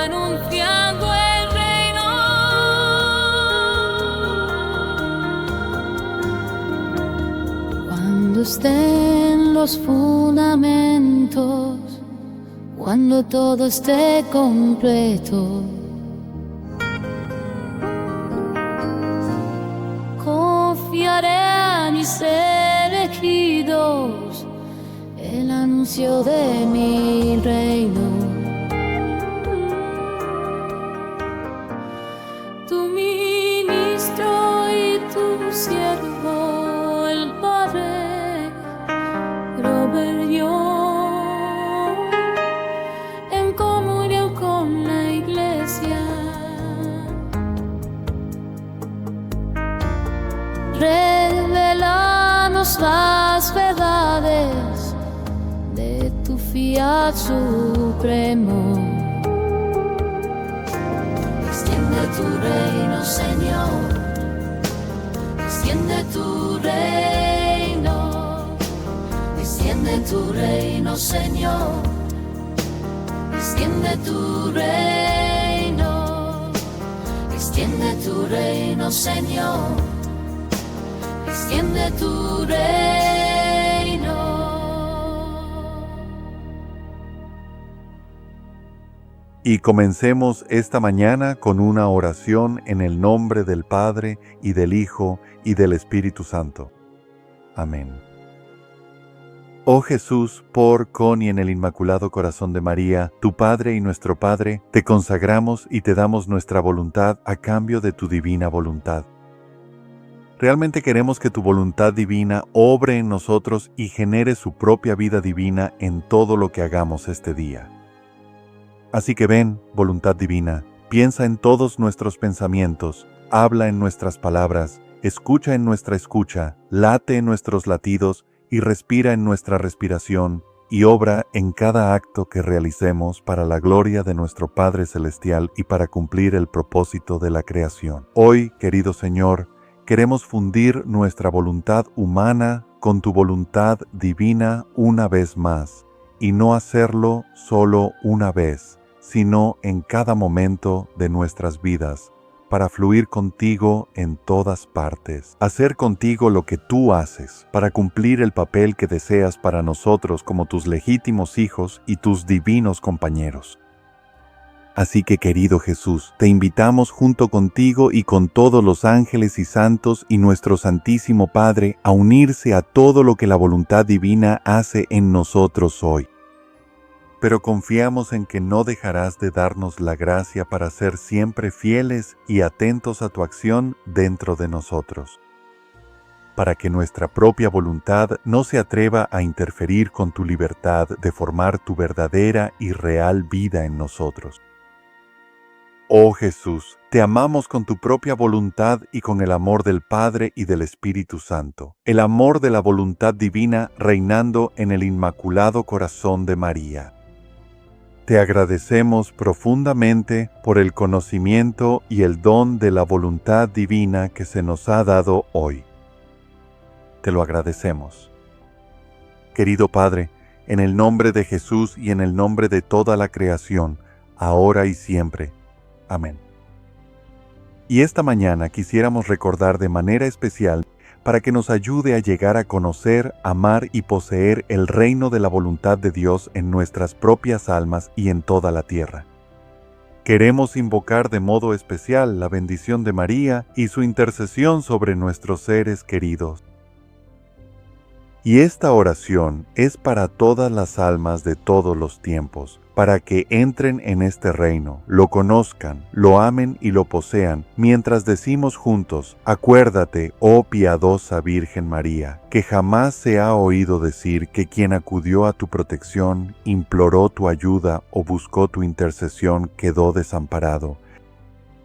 anunciando el reino. Cuando estén los fundamentos, cuando todo esté completo, confiaré a mis elegidos el anuncio de mi reino. Tu ministro y tu siervo, el Padre Robert Young, en comunión con la Iglesia, revelanos las verdades de tu fiat supremo. Extiende tu reino, Señor. Extiende tu reino. Extiende tu reino, Señor. Extiende tu reino. Extiende tu reino, Señor. Extiende tu reino. Y comencemos esta mañana con una oración en el nombre del Padre, y del Hijo, y del Espíritu Santo. Amén. Oh Jesús, por, con y en el Inmaculado Corazón de María, tu Padre y nuestro Padre, te consagramos y te damos nuestra voluntad a cambio de tu divina voluntad. Realmente queremos que tu voluntad divina obre en nosotros y genere su propia vida divina en todo lo que hagamos este día. Así que ven, voluntad divina, piensa en todos nuestros pensamientos, habla en nuestras palabras, escucha en nuestra escucha, late en nuestros latidos y respira en nuestra respiración, y obra en cada acto que realicemos para la gloria de nuestro Padre Celestial y para cumplir el propósito de la creación. Hoy, querido Señor, queremos fundir nuestra voluntad humana con tu voluntad divina una vez más, y no hacerlo solo una vez, sino en cada momento de nuestras vidas, para fluir contigo en todas partes, hacer contigo lo que tú haces, para cumplir el papel que deseas para nosotros como tus legítimos hijos y tus divinos compañeros. Así que, querido Jesús, te invitamos junto contigo y con todos los ángeles y santos y nuestro Santísimo Padre a unirse a todo lo que la voluntad divina hace en nosotros hoy. Pero confiamos en que no dejarás de darnos la gracia para ser siempre fieles y atentos a tu acción dentro de nosotros, para que nuestra propia voluntad no se atreva a interferir con tu libertad de formar tu verdadera y real vida en nosotros. Oh Jesús, te amamos con tu propia voluntad y con el amor del Padre y del Espíritu Santo, el amor de la voluntad divina reinando en el Inmaculado Corazón de María. Te agradecemos profundamente por el conocimiento y el don de la voluntad divina que se nos ha dado hoy. Te lo agradecemos. Querido Padre, en el nombre de Jesús y en el nombre de toda la creación, ahora y siempre. Amén. Y esta mañana quisiéramos recordar de manera especial para que nos ayude a llegar a conocer, amar y poseer el reino de la voluntad de Dios en nuestras propias almas y en toda la tierra. Queremos invocar de modo especial la bendición de María y su intercesión sobre nuestros seres queridos. Y esta oración es para todas las almas de todos los tiempos, para que entren en este reino, lo conozcan, lo amen y lo posean, mientras decimos juntos: acuérdate, oh piadosa Virgen María, que jamás se ha oído decir que quien acudió a tu protección, imploró tu ayuda o buscó tu intercesión quedó desamparado.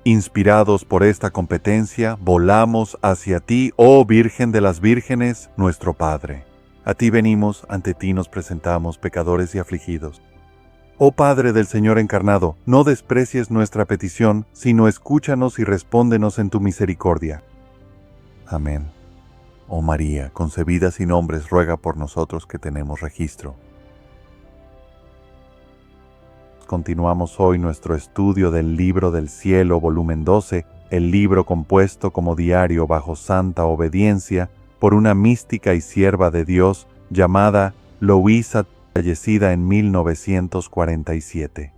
Inspirados por esta competencia, volamos hacia ti, oh Virgen de las Vírgenes, nuestro Padre. A ti venimos, ante ti nos presentamos, pecadores y afligidos. Oh Padre del Señor encarnado, no desprecies nuestra petición, sino escúchanos y respóndenos en tu misericordia. Amén. Oh María, concebida sin hombres, ruega por nosotros que tenemos registro. continuamos hoy nuestro estudio del Libro del Cielo, volumen 12, el libro compuesto como diario bajo santa obediencia por una mística y sierva de Dios llamada Luisa, fallecida en 1947.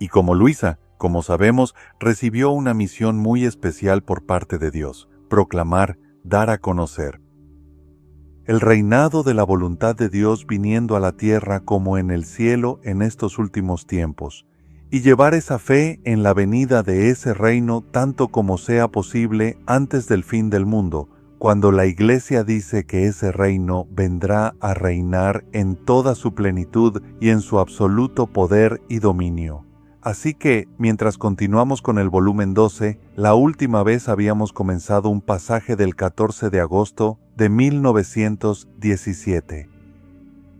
Y como Luisa, como sabemos, recibió una misión muy especial por parte de Dios: proclamar, dar a conocer el reinado de la voluntad de Dios viniendo a la tierra como en el cielo en estos últimos tiempos, y llevar esa fe en la venida de ese reino tanto como sea posible antes del fin del mundo, cuando la Iglesia dice que ese reino vendrá a reinar en toda su plenitud y en su absoluto poder y dominio. Así que, mientras continuamos con el volumen 12, la última vez habíamos comenzado un pasaje del 14 de agosto de 1917.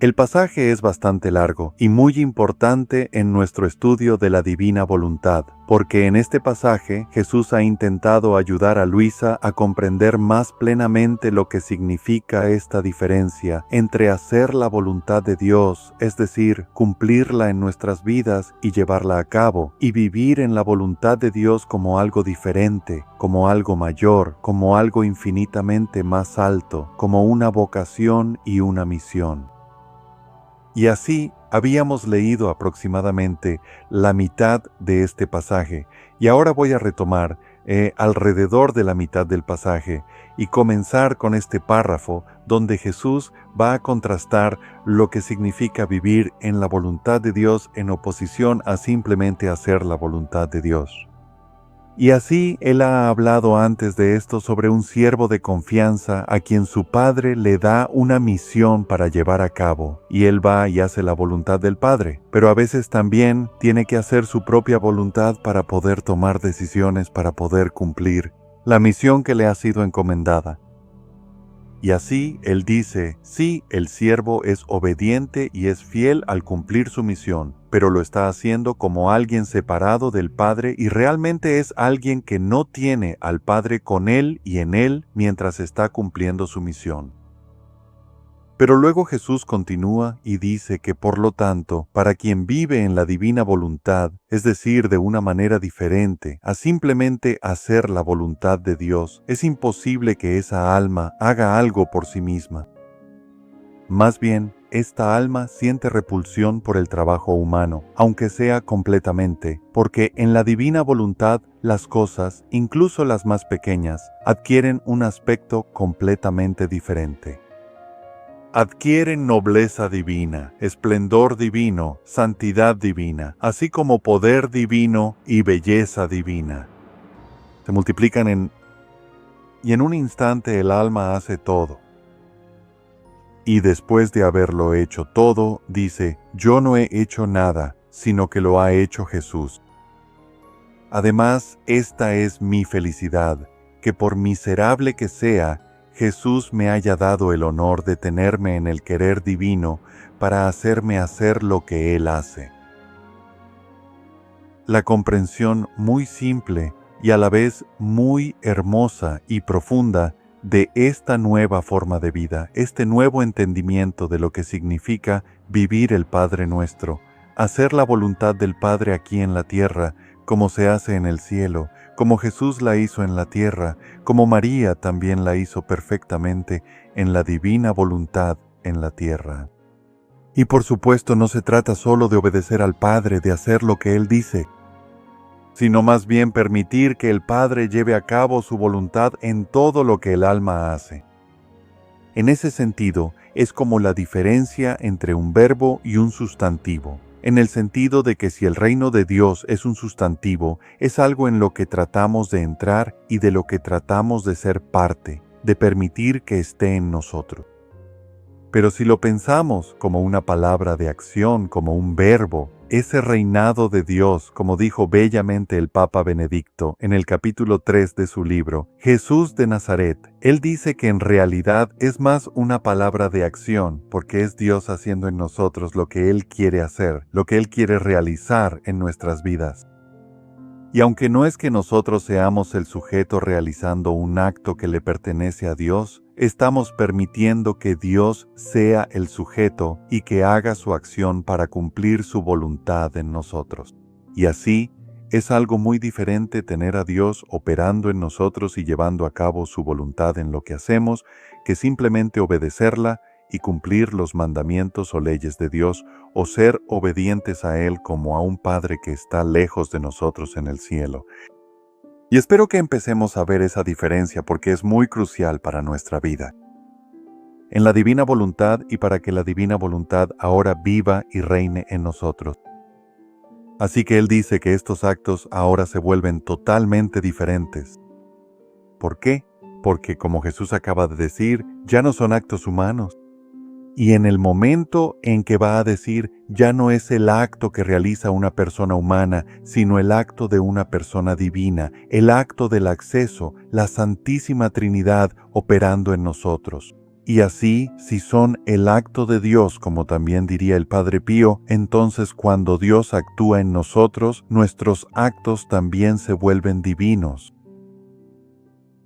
El pasaje es bastante largo y muy importante en nuestro estudio de la divina voluntad, porque en este pasaje Jesús ha intentado ayudar a Luisa a comprender más plenamente lo que significa esta diferencia entre hacer la voluntad de Dios, es decir, cumplirla en nuestras vidas y llevarla a cabo, y vivir en la voluntad de Dios como algo diferente, como algo mayor, como algo infinitamente más alto, como una vocación y una misión. Y así habíamos leído aproximadamente la mitad de este pasaje, y ahora voy a retomar alrededor de la mitad del pasaje y comenzar con este párrafo donde Jesús va a contrastar lo que significa vivir en la voluntad de Dios en oposición a simplemente hacer la voluntad de Dios. Y así él ha hablado antes de esto sobre un siervo de confianza a quien su padre le da una misión para llevar a cabo, y él va y hace la voluntad del padre, pero a veces también tiene que hacer su propia voluntad para poder tomar decisiones, para poder cumplir la misión que le ha sido encomendada. Y así él dice, sí, el siervo es obediente y es fiel al cumplir su misión, pero lo está haciendo como alguien separado del Padre y realmente es alguien que no tiene al Padre con él y en él mientras está cumpliendo su misión. Pero luego Jesús continúa y dice que por lo tanto, para quien vive en la divina voluntad, es decir, de una manera diferente a simplemente hacer la voluntad de Dios, es imposible que esa alma haga algo por sí misma. Más bien, esta alma siente repulsión por el trabajo humano, aunque sea completamente, porque en la divina voluntad las cosas, incluso las más pequeñas, adquieren un aspecto completamente diferente. Adquieren nobleza divina, esplendor divino, santidad divina, así como poder divino y belleza divina. Se multiplican y en un instante el alma hace todo. Y después de haberlo hecho todo, dice, yo no he hecho nada, sino que lo ha hecho Jesús. Además, esta es mi felicidad, que por miserable que sea, Jesús me haya dado el honor de tenerme en el querer divino para hacerme hacer lo que Él hace. La comprensión muy simple y a la vez muy hermosa y profunda de esta nueva forma de vida, este nuevo entendimiento de lo que significa vivir el Padre Nuestro, hacer la voluntad del Padre aquí en la tierra, como se hace en el cielo, como Jesús la hizo en la tierra, como María también la hizo perfectamente en la divina voluntad en la tierra. Y por supuesto no se trata solo de obedecer al Padre, de hacer lo que Él dice, sino más bien permitir que el Padre lleve a cabo su voluntad en todo lo que el alma hace. En ese sentido, es como la diferencia entre un verbo y un sustantivo, en el sentido de que si el reino de Dios es un sustantivo, es algo en lo que tratamos de entrar y de lo que tratamos de ser parte, de permitir que esté en nosotros. Pero si lo pensamos como una palabra de acción, como un verbo, ese reinado de Dios, como dijo bellamente el Papa Benedicto en el capítulo 3 de su libro, Jesús de Nazaret, él dice que en realidad es más una palabra de acción, porque es Dios haciendo en nosotros lo que Él quiere hacer, lo que Él quiere realizar en nuestras vidas. Y aunque no es que nosotros seamos el sujeto realizando un acto que le pertenece a Dios, estamos permitiendo que Dios sea el sujeto y que haga su acción para cumplir su voluntad en nosotros. Y así, es algo muy diferente tener a Dios operando en nosotros y llevando a cabo su voluntad en lo que hacemos, que simplemente obedecerla y cumplir los mandamientos o leyes de Dios, o ser obedientes a Él como a un Padre que está lejos de nosotros en el cielo. Y espero que empecemos a ver esa diferencia porque es muy crucial para nuestra vida. En la divina voluntad y para que la divina voluntad ahora viva y reine en nosotros. Así que Él dice que estos actos ahora se vuelven totalmente diferentes. ¿Por qué? Porque, como Jesús acaba de decir, ya no son actos humanos. Y en el momento en que va a decir, ya no es el acto que realiza una persona humana, sino el acto de una persona divina, el acto del acceso, la Santísima Trinidad operando en nosotros. Y así, si son el acto de Dios, como también diría el Padre Pío, entonces cuando Dios actúa en nosotros, nuestros actos también se vuelven divinos.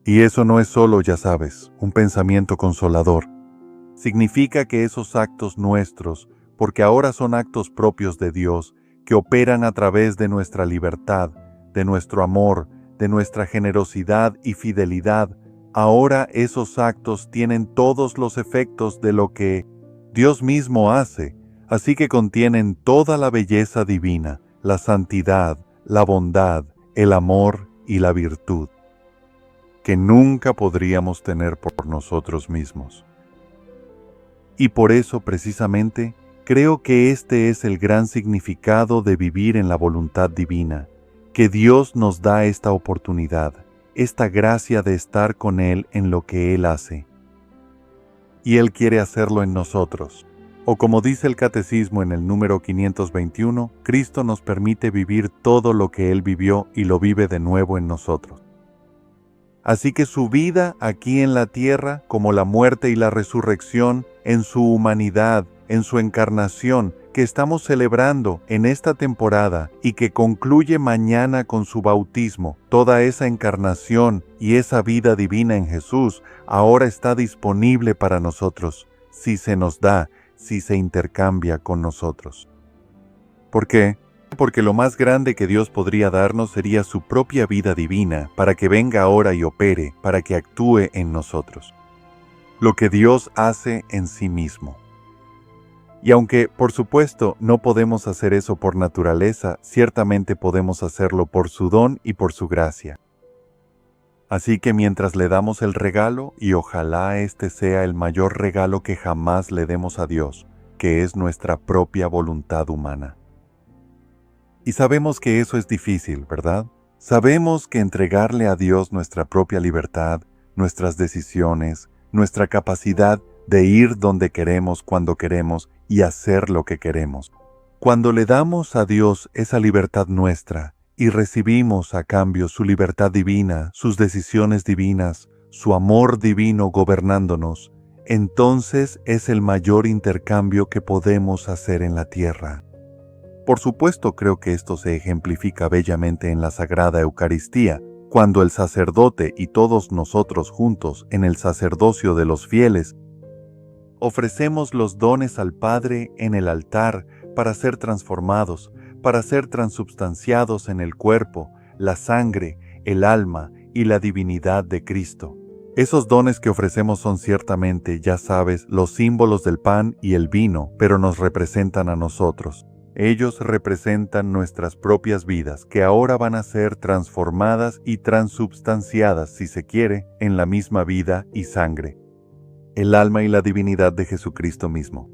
Y eso no es solo, ya sabes, un pensamiento consolador. Significa que esos actos nuestros, porque ahora son actos propios de Dios, que operan a través de nuestra libertad, de nuestro amor, de nuestra generosidad y fidelidad, ahora esos actos tienen todos los efectos de lo que Dios mismo hace, así que contienen toda la belleza divina, la santidad, la bondad, el amor y la virtud, que nunca podríamos tener por nosotros mismos. Y por eso, precisamente, creo que este es el gran significado de vivir en la voluntad divina, que Dios nos da esta oportunidad, esta gracia de estar con Él en lo que Él hace. Y Él quiere hacerlo en nosotros. O como dice el Catecismo en el número 521, Cristo nos permite vivir todo lo que Él vivió y lo vive de nuevo en nosotros. Así que su vida aquí en la tierra, como la muerte y la resurrección, en su humanidad, en su encarnación, que estamos celebrando en esta temporada y que concluye mañana con su bautismo, toda esa encarnación y esa vida divina en Jesús ahora está disponible para nosotros, si se nos da, si se intercambia con nosotros. ¿Por qué? Porque lo más grande que Dios podría darnos sería su propia vida divina, para que venga ahora y opere, para que actúe en nosotros. Lo que Dios hace en sí mismo. Y aunque, por supuesto, no podemos hacer eso por naturaleza, ciertamente podemos hacerlo por su don y por su gracia. Así que mientras le damos el regalo, y ojalá este sea el mayor regalo que jamás le demos a Dios, que es nuestra propia voluntad humana. Y sabemos que eso es difícil, ¿verdad? Sabemos que entregarle a Dios nuestra propia libertad, nuestras decisiones, nuestra capacidad de ir donde queremos, cuando queremos y hacer lo que queremos. Cuando le damos a Dios esa libertad nuestra y recibimos a cambio su libertad divina, sus decisiones divinas, su amor divino gobernándonos, entonces es el mayor intercambio que podemos hacer en la tierra. Por supuesto, creo que esto se ejemplifica bellamente en la Sagrada Eucaristía, cuando el sacerdote y todos nosotros juntos en el sacerdocio de los fieles ofrecemos los dones al Padre en el altar para ser transformados, para ser transubstanciados en el cuerpo, la sangre, el alma y la divinidad de Cristo. Esos dones que ofrecemos son ciertamente, ya sabes, los símbolos del pan y el vino, pero nos representan a nosotros. Ellos representan nuestras propias vidas, que ahora van a ser transformadas y transubstanciadas, si se quiere, en la misma vida y sangre, el alma y la divinidad de Jesucristo mismo.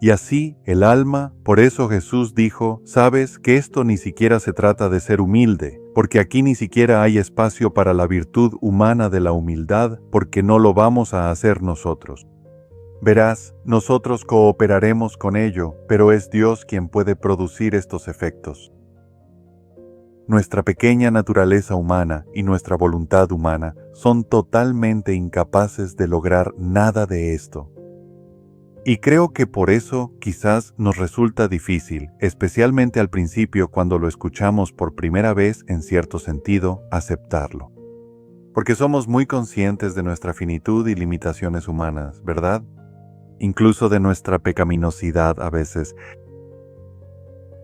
Y así, el alma, por eso Jesús dijo, sabes que esto ni siquiera se trata de ser humilde, porque aquí ni siquiera hay espacio para la virtud humana de la humildad, porque no lo vamos a hacer nosotros. Verás, nosotros cooperaremos con ello, pero es Dios quien puede producir estos efectos. Nuestra pequeña naturaleza humana y nuestra voluntad humana son totalmente incapaces de lograr nada de esto. Y creo que por eso quizás nos resulta difícil, especialmente al principio cuando lo escuchamos por primera vez en cierto sentido, aceptarlo. Porque somos muy conscientes de nuestra finitud y limitaciones humanas, ¿verdad? Incluso de nuestra pecaminosidad a veces.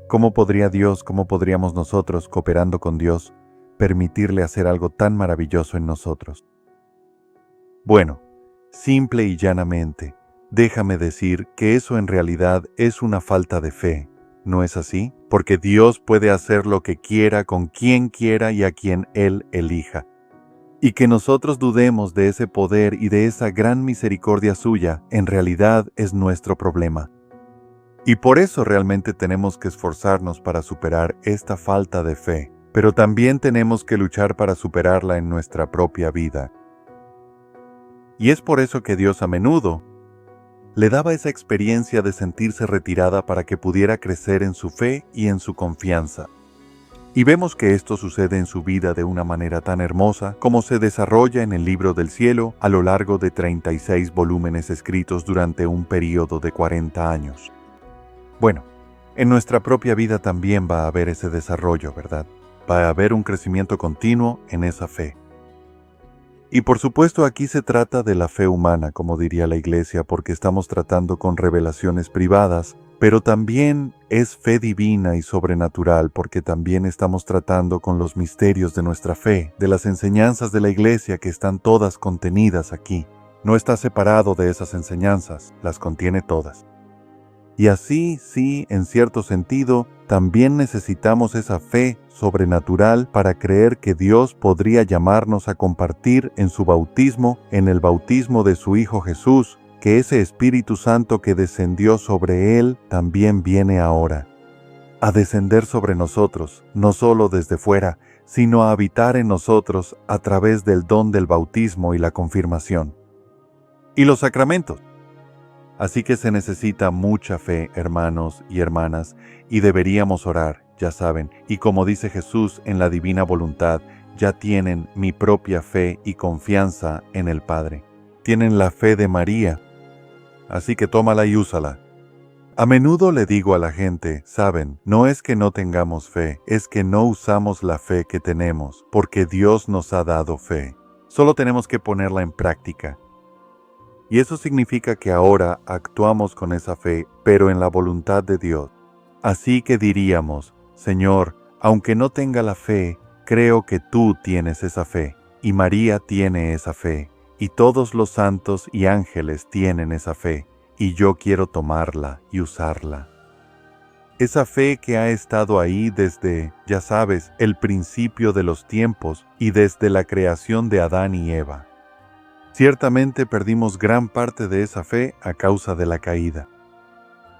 ¿Cómo podría Dios, cómo podríamos nosotros, cooperando con Dios, permitirle hacer algo tan maravilloso en nosotros? Bueno, simple y llanamente, déjame decir que eso en realidad es una falta de fe, ¿no es así? Porque Dios puede hacer lo que quiera con quien quiera y a quien Él elija. Y que nosotros dudemos de ese poder y de esa gran misericordia suya, en realidad es nuestro problema. Y por eso realmente tenemos que esforzarnos para superar esta falta de fe, pero también tenemos que luchar para superarla en nuestra propia vida. Y es por eso que Dios a menudo le daba esa experiencia de sentirse retirada para que pudiera crecer en su fe y en su confianza. Y vemos que esto sucede en su vida de una manera tan hermosa como se desarrolla en el libro del cielo a lo largo de 36 volúmenes escritos durante un período de 40 años. Bueno, en nuestra propia vida también va a haber ese desarrollo, ¿verdad? Va a haber un crecimiento continuo en esa fe. Y por supuesto aquí se trata de la fe humana, como diría la Iglesia, porque estamos tratando con revelaciones privadas, pero también es fe divina y sobrenatural, porque también estamos tratando con los misterios de nuestra fe, de las enseñanzas de la Iglesia que están todas contenidas aquí. No está separado de esas enseñanzas, las contiene todas. Y así, sí, en cierto sentido, también necesitamos esa fe sobrenatural para creer que Dios podría llamarnos a compartir en su bautismo, en el bautismo de su Hijo Jesús, que ese Espíritu Santo que descendió sobre Él también viene ahora, a descender sobre nosotros, no solo desde fuera, sino a habitar en nosotros a través del don del bautismo y la confirmación. Y los sacramentos. Así que se necesita mucha fe, hermanos y hermanas, y deberíamos orar, ya saben, y como dice Jesús en la divina voluntad, ya tienen mi propia fe y confianza en el Padre. Tienen la fe de María, así que tómala y úsala. A menudo le digo a la gente, saben, no es que no tengamos fe, es que no usamos la fe que tenemos, porque Dios nos ha dado fe. Solo tenemos que ponerla en práctica. Y eso significa que ahora actuamos con esa fe, pero en la voluntad de Dios. Así que diríamos, Señor, aunque no tenga la fe, creo que tú tienes esa fe, y María tiene esa fe, y todos los santos y ángeles tienen esa fe, y yo quiero tomarla y usarla. Esa fe que ha estado ahí desde, ya sabes, el principio de los tiempos y desde la creación de Adán y Eva. Ciertamente perdimos gran parte de esa fe a causa de la caída.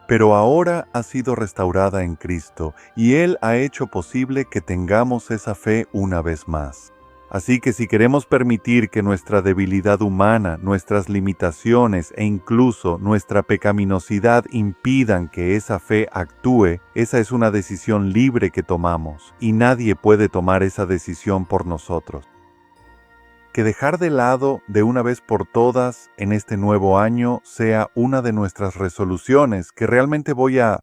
Pero ahora ha sido restaurada en Cristo y Él ha hecho posible que tengamos esa fe una vez más. Así que si queremos permitir que nuestra debilidad humana, nuestras limitaciones e incluso nuestra pecaminosidad impidan que esa fe actúe, esa es una decisión libre que tomamos y nadie puede tomar esa decisión por nosotros. Que dejar de lado de una vez por todas en este nuevo año sea una de nuestras resoluciones, que realmente voy a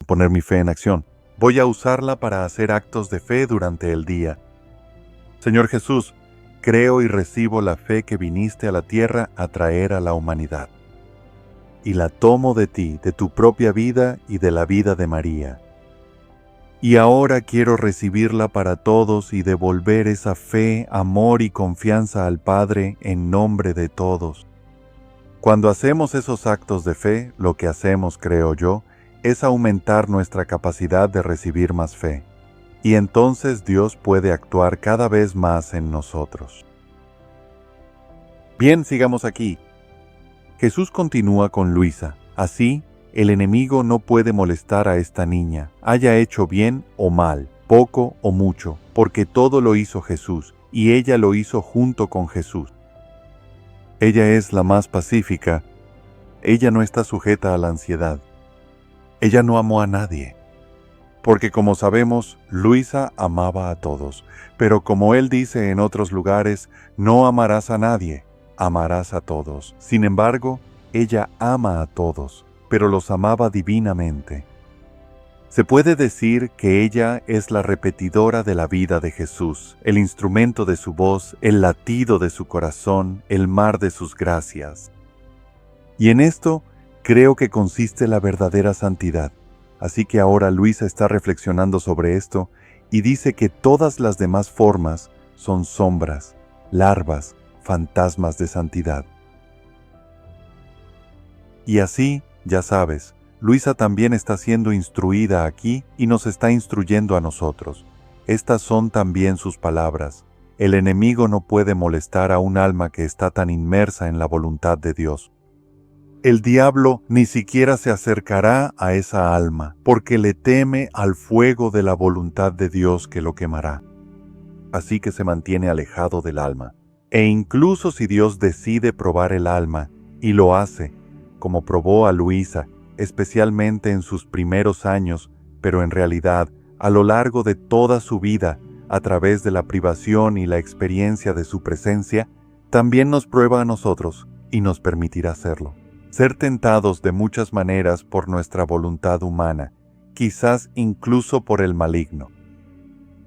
poner mi fe en acción. Voy a usarla para hacer actos de fe durante el día. Señor Jesús, creo y recibo la fe que viniste a la tierra a traer a la humanidad. Y la tomo de ti, de tu propia vida y de la vida de María. Y ahora quiero recibirla para todos y devolver esa fe, amor y confianza al Padre en nombre de todos. Cuando hacemos esos actos de fe, lo que hacemos, creo yo, es aumentar nuestra capacidad de recibir más fe. Y entonces Dios puede actuar cada vez más en nosotros. Bien, sigamos aquí. Jesús continúa con Luisa. Así, el enemigo no puede molestar a esta niña, haya hecho bien o mal, poco o mucho, porque todo lo hizo Jesús, y ella lo hizo junto con Jesús. Ella es la más pacífica, ella no está sujeta a la ansiedad. Ella no amó a nadie, porque como sabemos, Luisa amaba a todos, pero como él dice en otros lugares, no amarás a nadie, amarás a todos. Sin embargo, ella ama a todos, pero los amaba divinamente. Se puede decir que ella es la repetidora de la vida de Jesús, el instrumento de su voz, el latido de su corazón, el mar de sus gracias. Y en esto creo que consiste la verdadera santidad. Así que ahora Luisa está reflexionando sobre esto y dice que todas las demás formas son sombras, larvas, fantasmas de santidad. Y así, ya sabes, Luisa también está siendo instruida aquí y nos está instruyendo a nosotros. Estas son también sus palabras. El enemigo no puede molestar a un alma que está tan inmersa en la voluntad de Dios. El diablo ni siquiera se acercará a esa alma, porque le teme al fuego de la voluntad de Dios que lo quemará. Así que se mantiene alejado del alma. E incluso si Dios decide probar el alma, y lo hace, como probó a Luisa, especialmente en sus primeros años, pero en realidad, a lo largo de toda su vida, a través de la privación y la experiencia de su presencia, también nos prueba a nosotros y nos permitirá hacerlo. Ser tentados de muchas maneras por nuestra voluntad humana, quizás incluso por el maligno.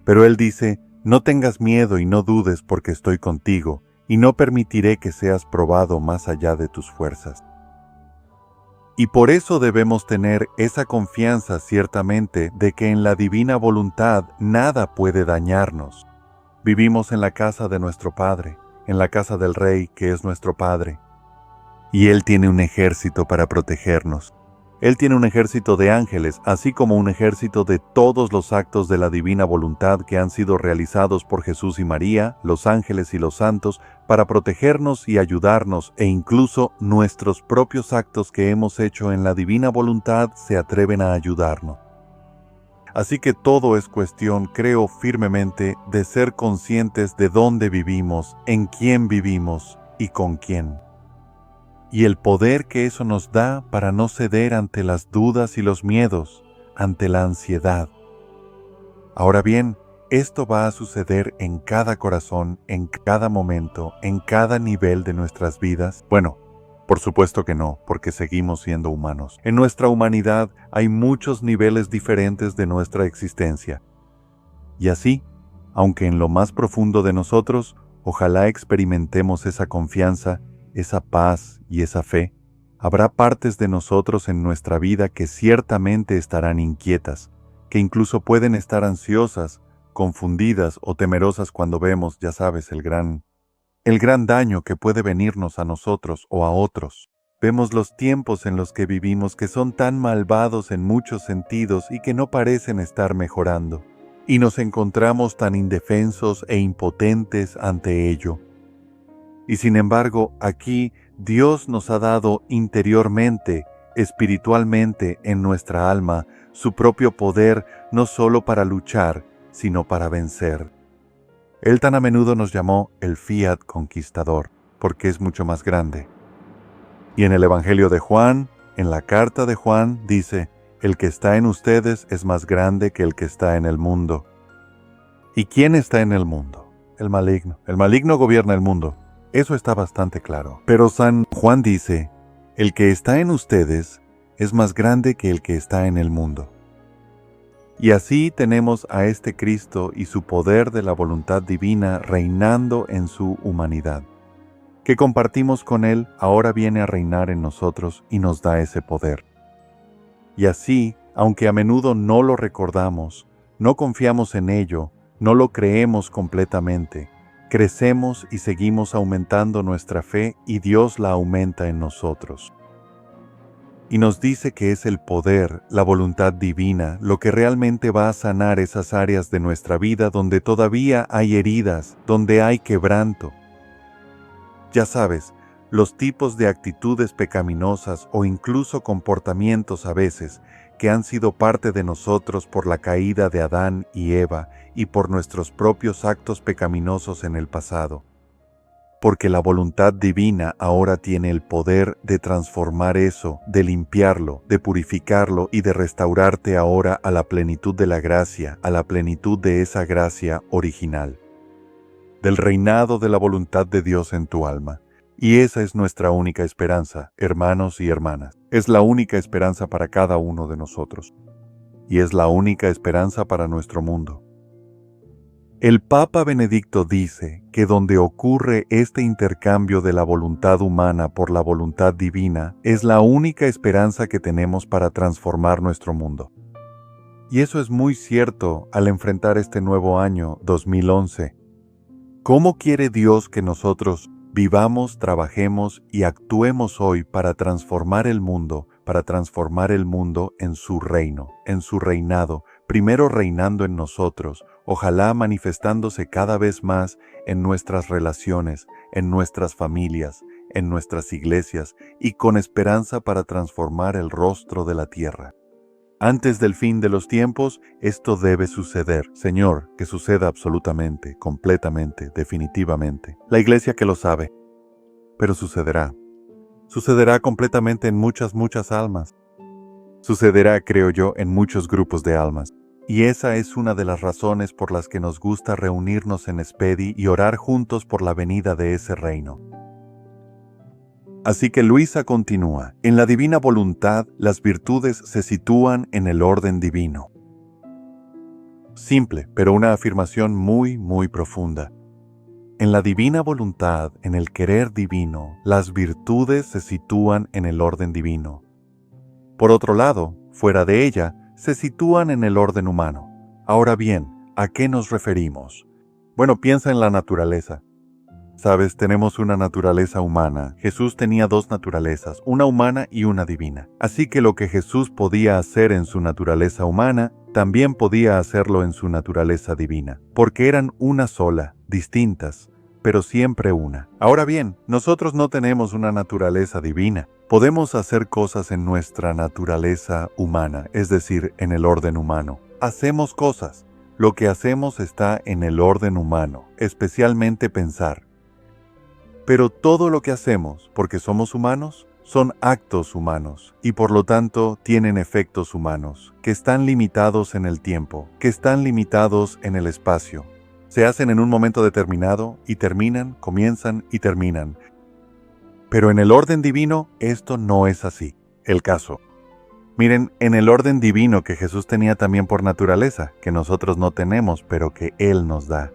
Pero Él dice, no tengas miedo y no dudes porque estoy contigo, y no permitiré que seas probado más allá de tus fuerzas. Y por eso debemos tener esa confianza ciertamente de que en la divina voluntad nada puede dañarnos. Vivimos en la casa de nuestro Padre, en la casa del Rey que es nuestro Padre. Y Él tiene un ejército para protegernos. Él tiene un ejército de ángeles, así como un ejército de todos los actos de la divina voluntad que han sido realizados por Jesús y María, los ángeles y los santos, para protegernos y ayudarnos, e incluso nuestros propios actos que hemos hecho en la divina voluntad se atreven a ayudarnos. Así que todo es cuestión, creo firmemente, de ser conscientes de dónde vivimos, en quién vivimos y con quién. Y el poder que eso nos da para no ceder ante las dudas y los miedos, ante la ansiedad. Ahora bien, esto va a suceder en cada corazón, en cada momento, en cada nivel de nuestras vidas. Bueno, por supuesto que no, porque seguimos siendo humanos. En nuestra humanidad hay muchos niveles diferentes de nuestra existencia. Y así, aunque en lo más profundo de nosotros, ojalá experimentemos esa confianza, esa paz y esa fe, habrá partes de nosotros en nuestra vida que ciertamente estarán inquietas, que incluso pueden estar ansiosas, confundidas o temerosas cuando vemos, ya sabes, el gran daño que puede venirnos a nosotros o a otros. Vemos los tiempos en los que vivimos que son tan malvados en muchos sentidos y que no parecen estar mejorando, y nos encontramos tan indefensos e impotentes ante ello. Y sin embargo, aquí Dios nos ha dado interiormente, espiritualmente en nuestra alma, su propio poder no solo para luchar, sino para vencer. Él tan a menudo nos llamó el Fiat Conquistador, porque es mucho más grande. Y en el Evangelio de Juan, en la carta de Juan, dice, el que está en ustedes es más grande que el que está en el mundo. ¿Y quién está en el mundo? El maligno. El maligno gobierna el mundo. Eso está bastante claro. Pero San Juan dice, el que está en ustedes es más grande que el que está en el mundo. Y así tenemos a este Cristo y su poder de la voluntad divina reinando en su humanidad. Que compartimos con Él, ahora viene a reinar en nosotros y nos da ese poder. Y así, aunque a menudo no lo recordamos, no confiamos en ello, no lo creemos completamente, crecemos y seguimos aumentando nuestra fe y Dios la aumenta en nosotros. Y nos dice que es el poder, la voluntad divina, lo que realmente va a sanar esas áreas de nuestra vida donde todavía hay heridas, donde hay quebranto. Ya sabes, los tipos de actitudes pecaminosas o incluso comportamientos a veces que han sido parte de nosotros por la caída de Adán y Eva y por nuestros propios actos pecaminosos en el pasado. Porque la voluntad divina ahora tiene el poder de transformar eso, de limpiarlo, de purificarlo y de restaurarte ahora a la plenitud de la gracia, a la plenitud de esa gracia original. Del reinado de la voluntad de Dios en tu alma. Y esa es nuestra única esperanza, hermanos y hermanas. Es la única esperanza para cada uno de nosotros. y es la única esperanza para nuestro mundo. El Papa Benedicto dice que donde ocurre este intercambio de la voluntad humana por la voluntad divina es la única esperanza que tenemos para transformar nuestro mundo. Y eso es muy cierto al enfrentar este nuevo año 2011. ¿Cómo quiere Dios que nosotros vivamos, trabajemos y actuemos hoy para transformar el mundo en su reino, en su reinado, primero reinando en nosotros, ojalá manifestándose cada vez más en nuestras relaciones, en nuestras familias, en nuestras iglesias y con esperanza para transformar el rostro de la tierra? Antes del fin de los tiempos, esto debe suceder. Señor, que suceda absolutamente, completamente, definitivamente. La iglesia que lo sabe, pero sucederá. Sucederá completamente en muchas almas. Sucederá, creo yo, en muchos grupos de almas. Y esa es una de las razones por las que nos gusta reunirnos en Spedi y orar juntos por la venida de ese reino. Así que Luisa continúa, en la divina voluntad las virtudes se sitúan en el orden divino. Simple, pero una afirmación muy profunda. En la divina voluntad, en el querer divino, las virtudes se sitúan en el orden divino. Por otro lado, fuera de ella, se sitúan en el orden humano. Ahora bien, ¿a qué nos referimos? Bueno, piensa en la naturaleza. Sabes, tenemos una naturaleza humana. Jesús tenía dos naturalezas, una humana y una divina. Así que lo que Jesús podía hacer en su naturaleza humana, también podía hacerlo en su naturaleza divina, porque eran una sola, distintas, pero siempre una. Ahora bien, nosotros no tenemos una naturaleza divina. Podemos hacer cosas en nuestra naturaleza humana, es decir, en el orden humano. Hacemos cosas. Lo que hacemos está en el orden humano, especialmente pensar. Pero todo lo que hacemos, porque somos humanos, son actos humanos y por lo tanto tienen efectos humanos, que están limitados en el tiempo, que están limitados en el espacio. Se hacen en un momento determinado y terminan, comienzan y terminan. Pero en el orden divino esto no es así. El caso. Miren, en el orden divino que Jesús tenía también por naturaleza, que nosotros no tenemos, pero que Él nos da.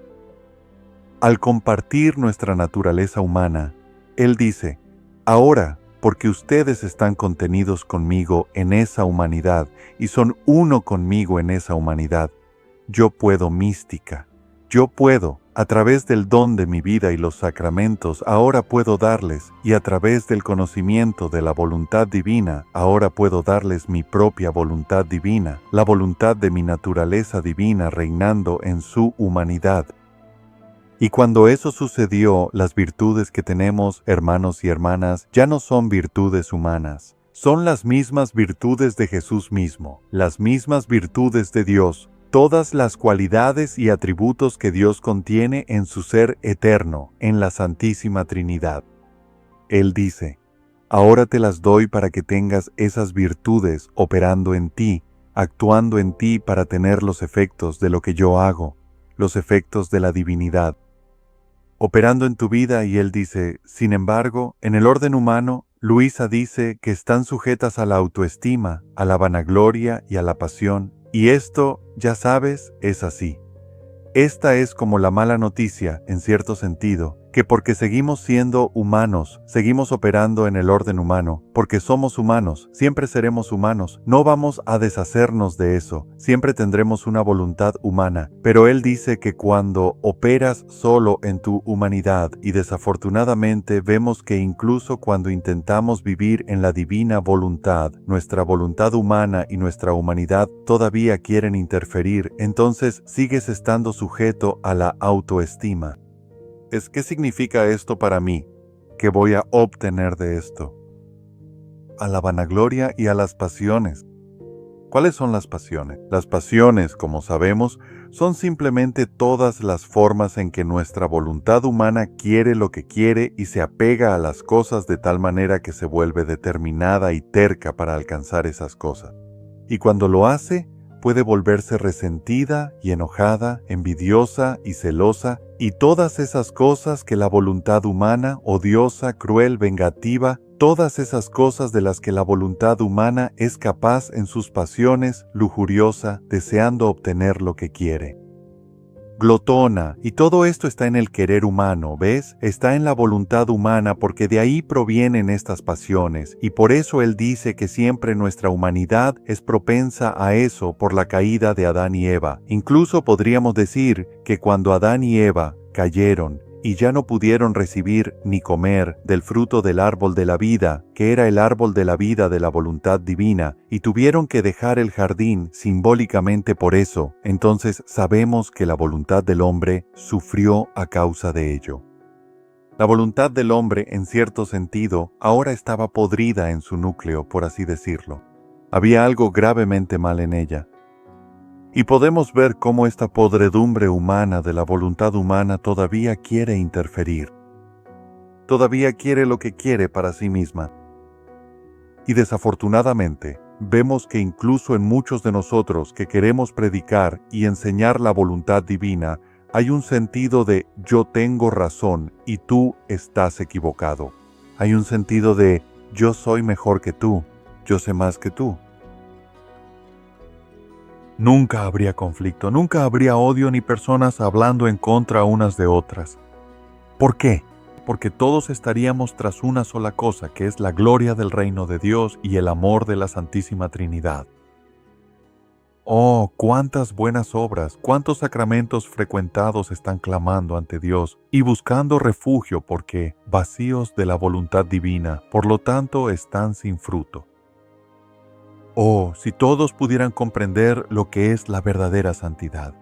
Al compartir nuestra naturaleza humana, Él dice, ahora, porque ustedes están contenidos conmigo en esa humanidad y son uno conmigo en esa humanidad, yo puedo mística. Yo puedo, a través del don de mi vida y los sacramentos, ahora puedo darles, y a través del conocimiento de la voluntad divina, ahora puedo darles mi propia voluntad divina, la voluntad de mi naturaleza divina reinando en su humanidad. Y cuando eso sucedió, las virtudes que tenemos, hermanos y hermanas, ya no son virtudes humanas. Son las mismas virtudes de Jesús mismo, las mismas virtudes de Dios, todas las cualidades y atributos que Dios contiene en su ser eterno, en la Santísima Trinidad. Él dice, ahora te las doy para que tengas esas virtudes operando en ti, actuando en ti para tener los efectos de lo que yo hago, los efectos de la divinidad. Operando en tu vida, y él dice, sin embargo, en el orden humano, Luisa dice que están sujetas a la autoestima, a la vanagloria y a la pasión, y esto, ya sabes, es así. Esta es como la mala noticia, en cierto sentido, que porque seguimos siendo humanos, seguimos operando en el orden humano, porque somos humanos, siempre seremos humanos, no vamos a deshacernos de eso, siempre tendremos una voluntad humana, pero él dice que cuando operas solo en tu humanidad, y desafortunadamente vemos que incluso cuando intentamos vivir en la divina voluntad, nuestra voluntad humana y nuestra humanidad todavía quieren interferir, entonces sigues estando sujeto a la autoestima. ¿Qué significa esto para mí? ¿Qué voy a obtener de esto? A la vanagloria y a las pasiones. ¿Cuáles son las pasiones? Las pasiones, como sabemos, son simplemente todas las formas en que nuestra voluntad humana quiere lo que quiere y se apega a las cosas de tal manera que se vuelve determinada y terca para alcanzar esas cosas. Y cuando lo hace, puede volverse resentida y enojada, envidiosa y celosa, y todas esas cosas que la voluntad humana, odiosa, cruel, vengativa, todas esas cosas de las que la voluntad humana es capaz en sus pasiones, lujuriosa, deseando obtener lo que quiere. Glotona, y todo esto está en el querer humano, ¿ves? Está en la voluntad humana porque de ahí provienen estas pasiones, y por eso él dice que siempre nuestra humanidad es propensa a eso por la caída de Adán y Eva. Incluso podríamos decir que cuando Adán y Eva cayeron y ya no pudieron recibir ni comer del fruto del árbol de la vida, que era el árbol de la vida de la voluntad divina, y tuvieron que dejar el jardín simbólicamente por eso, entonces sabemos que la voluntad del hombre sufrió a causa de ello. La voluntad del hombre, en cierto sentido, ahora estaba podrida en su núcleo, por así decirlo. Había algo gravemente mal en ella. Y podemos ver cómo esta podredumbre humana de la voluntad humana todavía quiere interferir. Todavía quiere lo que quiere para sí misma. Y desafortunadamente, vemos que incluso en muchos de nosotros que queremos predicar y enseñar la voluntad divina, hay un sentido de yo tengo razón y tú estás equivocado. Hay un sentido de yo soy mejor que tú, yo sé más que tú. Nunca habría conflicto, nunca habría odio ni personas hablando en contra unas de otras. ¿Por qué? Porque todos estaríamos tras una sola cosa, que es la gloria del reino de Dios y el amor de la Santísima Trinidad. Oh, cuántas buenas obras, cuántos sacramentos frecuentados están clamando ante Dios y buscando refugio porque, vacíos de la voluntad divina, por lo tanto están sin fruto. Oh, si todos pudieran comprender lo que es la verdadera santidad.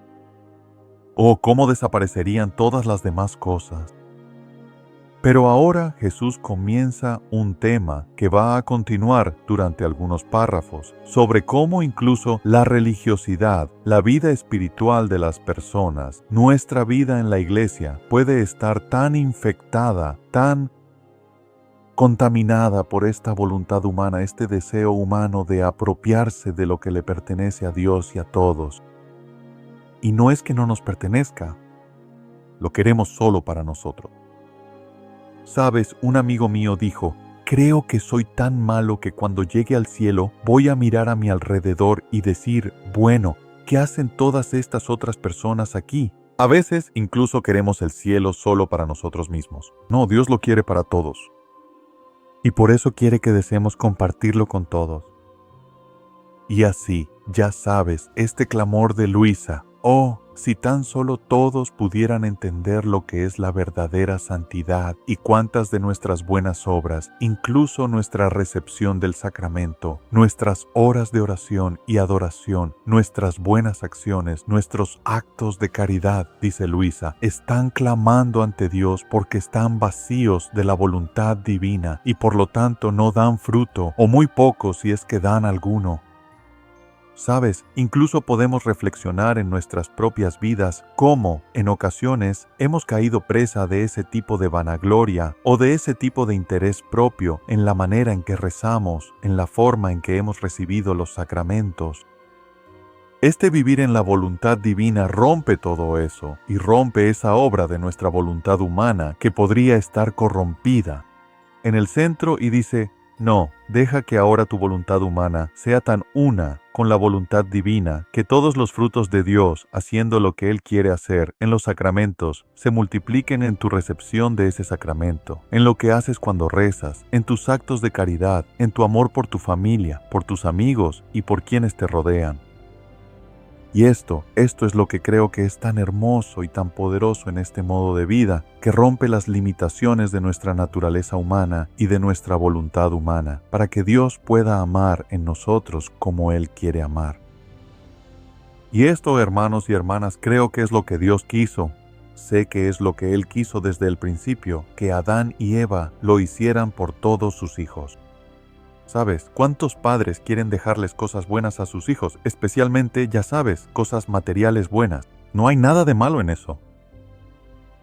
Oh, cómo desaparecerían todas las demás cosas. Pero ahora Jesús comienza un tema que va a continuar durante algunos párrafos, sobre cómo incluso la religiosidad, la vida espiritual de las personas, nuestra vida en la iglesia, puede estar tan infectada, tan contaminada por esta voluntad humana, este deseo humano de apropiarse de lo que le pertenece a Dios y a todos. Y no es que no nos pertenezca, lo queremos solo para nosotros. Sabes, un amigo mío dijo, creo que soy tan malo que cuando llegue al cielo voy a mirar a mi alrededor y decir, bueno, ¿qué hacen todas estas otras personas aquí? A veces incluso queremos el cielo solo para nosotros mismos. No, Dios lo quiere para todos. Y por eso quiere que deseemos compartirlo con todos. Y así, ya sabes, este clamor de Luisa, oh, si tan solo todos pudieran entender lo que es la verdadera santidad y cuántas de nuestras buenas obras, incluso nuestra recepción del sacramento, nuestras horas de oración y adoración, nuestras buenas acciones, nuestros actos de caridad, dice Luisa, están clamando ante Dios porque están vacíos de la voluntad divina y por lo tanto no dan fruto, o muy poco si es que dan alguno. Sabes, incluso podemos reflexionar en nuestras propias vidas cómo, en ocasiones, hemos caído presa de ese tipo de vanagloria o de ese tipo de interés propio en la manera en que rezamos, en la forma en que hemos recibido los sacramentos. Este vivir en la voluntad divina rompe todo eso y rompe esa obra de nuestra voluntad humana que podría estar corrompida en el centro y dice, no, deja que ahora tu voluntad humana sea tan una con la voluntad divina que todos los frutos de Dios, haciendo lo que Él quiere hacer en los sacramentos, se multipliquen en tu recepción de ese sacramento, en lo que haces cuando rezas, en tus actos de caridad, en tu amor por tu familia, por tus amigos y por quienes te rodean. Y esto es lo que creo que es tan hermoso y tan poderoso en este modo de vida, que rompe las limitaciones de nuestra naturaleza humana y de nuestra voluntad humana, para que Dios pueda amar en nosotros como Él quiere amar. Y esto, hermanos y hermanas, creo que es lo que Dios quiso. Sé que es lo que Él quiso desde el principio, que Adán y Eva lo hicieran por todos sus hijos. ¿Sabes? ¿Cuántos padres quieren dejarles cosas buenas a sus hijos? Especialmente, ya sabes, cosas materiales buenas. No hay nada de malo en eso.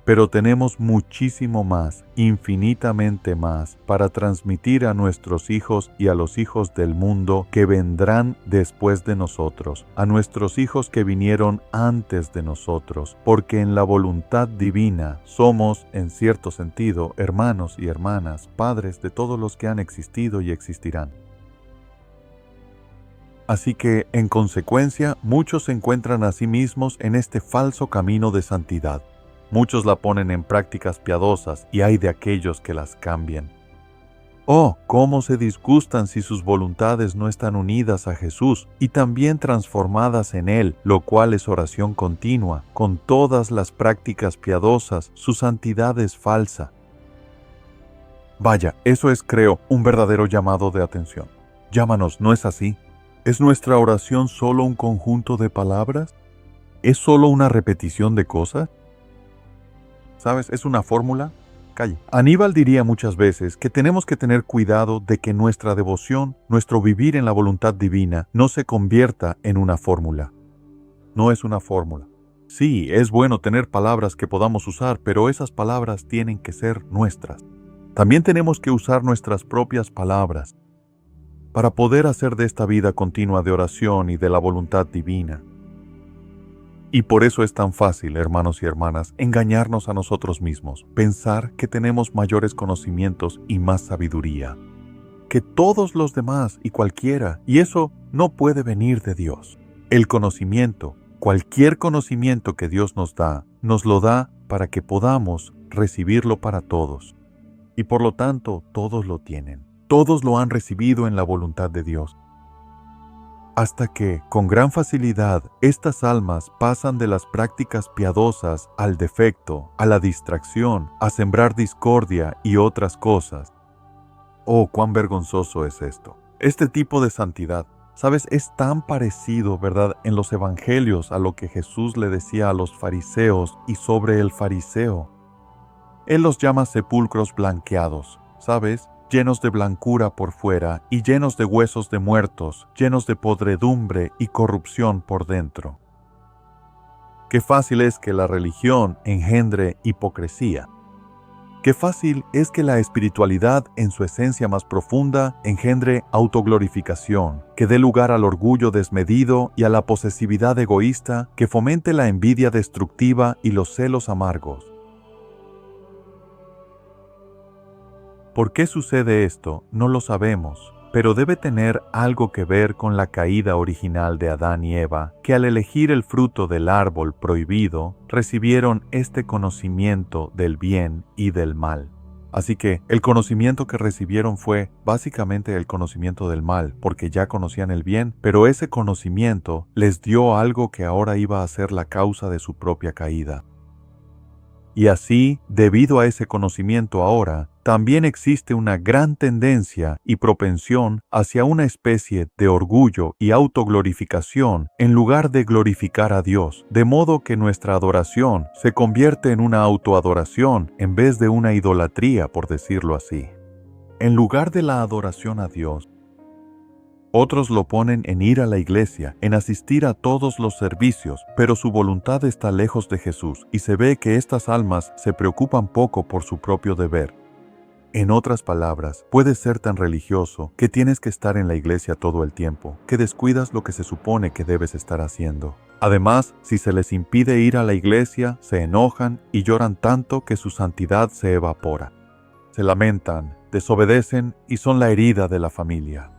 pero tenemos muchísimo más, infinitamente más, para transmitir a nuestros hijos y a los hijos del mundo que vendrán después de nosotros, a nuestros hijos que vinieron antes de nosotros, porque en la voluntad divina somos, en cierto sentido, hermanos y hermanas, padres de todos los que han existido y existirán. Así que, en consecuencia, muchos se encuentran a sí mismos en este falso camino de santidad. Muchos la ponen en prácticas piadosas y hay de aquellos que las cambian. Oh, cómo se disgustan si sus voluntades no están unidas a Jesús y también transformadas en Él, lo cual es oración continua. Con todas las prácticas piadosas, su santidad es falsa. Vaya, eso es, creo, un verdadero llamado de atención. Llámanos, ¿no es así? ¿Es nuestra oración solo un conjunto de palabras? ¿Es solo una repetición de cosas? ¿Sabes? ¿Es una fórmula? Calle. Aníbal diría muchas veces que tenemos que tener cuidado de que nuestra devoción, nuestro vivir en la voluntad divina, no se convierta en una fórmula. No es una fórmula. Sí, es bueno tener palabras que podamos usar, pero esas palabras tienen que ser nuestras. También tenemos que usar nuestras propias palabras para poder hacer de esta vida continua de oración y de la voluntad divina. Y por eso es tan fácil, hermanos y hermanas, engañarnos a nosotros mismos, pensar que tenemos mayores conocimientos y más sabiduría que todos los demás y cualquiera, y eso no puede venir de Dios. El conocimiento, cualquier conocimiento que Dios nos lo da para que podamos recibirlo para todos. Y por lo tanto, todos lo tienen. Todos lo han recibido en la voluntad de Dios. Hasta que, con gran facilidad, estas almas pasan de las prácticas piadosas al defecto, a la distracción, a sembrar discordia y otras cosas. Oh, cuán vergonzoso es esto. Este tipo de santidad, ¿sabes? Es tan parecido, ¿verdad?, en los evangelios a lo que Jesús le decía a los fariseos y sobre el fariseo. Él los llama sepulcros blanqueados, ¿sabes?, llenos de blancura por fuera y llenos de huesos de muertos, llenos de podredumbre y corrupción por dentro. Qué fácil es que la religión engendre hipocresía. Qué fácil es que la espiritualidad en su esencia más profunda engendre autoglorificación, que dé lugar al orgullo desmedido y a la posesividad egoísta, que fomente la envidia destructiva y los celos amargos. ¿Por qué sucede esto? No lo sabemos, pero debe tener algo que ver con la caída original de Adán y Eva, que al elegir el fruto del árbol prohibido, recibieron este conocimiento del bien y del mal. Así que el conocimiento que recibieron fue básicamente el conocimiento del mal, porque ya conocían el bien, pero ese conocimiento les dio algo que ahora iba a ser la causa de su propia caída. Y así, debido a ese conocimiento ahora, también existe una gran tendencia y propensión hacia una especie de orgullo y autoglorificación en lugar de glorificar a Dios, de modo que nuestra adoración se convierte en una autoadoración en vez de una idolatría, por decirlo así. En lugar de la adoración a Dios, otros lo ponen en ir a la iglesia, en asistir a todos los servicios, pero su voluntad está lejos de Jesús y se ve que estas almas se preocupan poco por su propio deber. En otras palabras, puedes ser tan religioso que tienes que estar en la iglesia todo el tiempo, que descuidas lo que se supone que debes estar haciendo. Además, si se les impide ir a la iglesia, se enojan y lloran tanto que su santidad se evapora. Se lamentan, desobedecen y son la herida de la familia.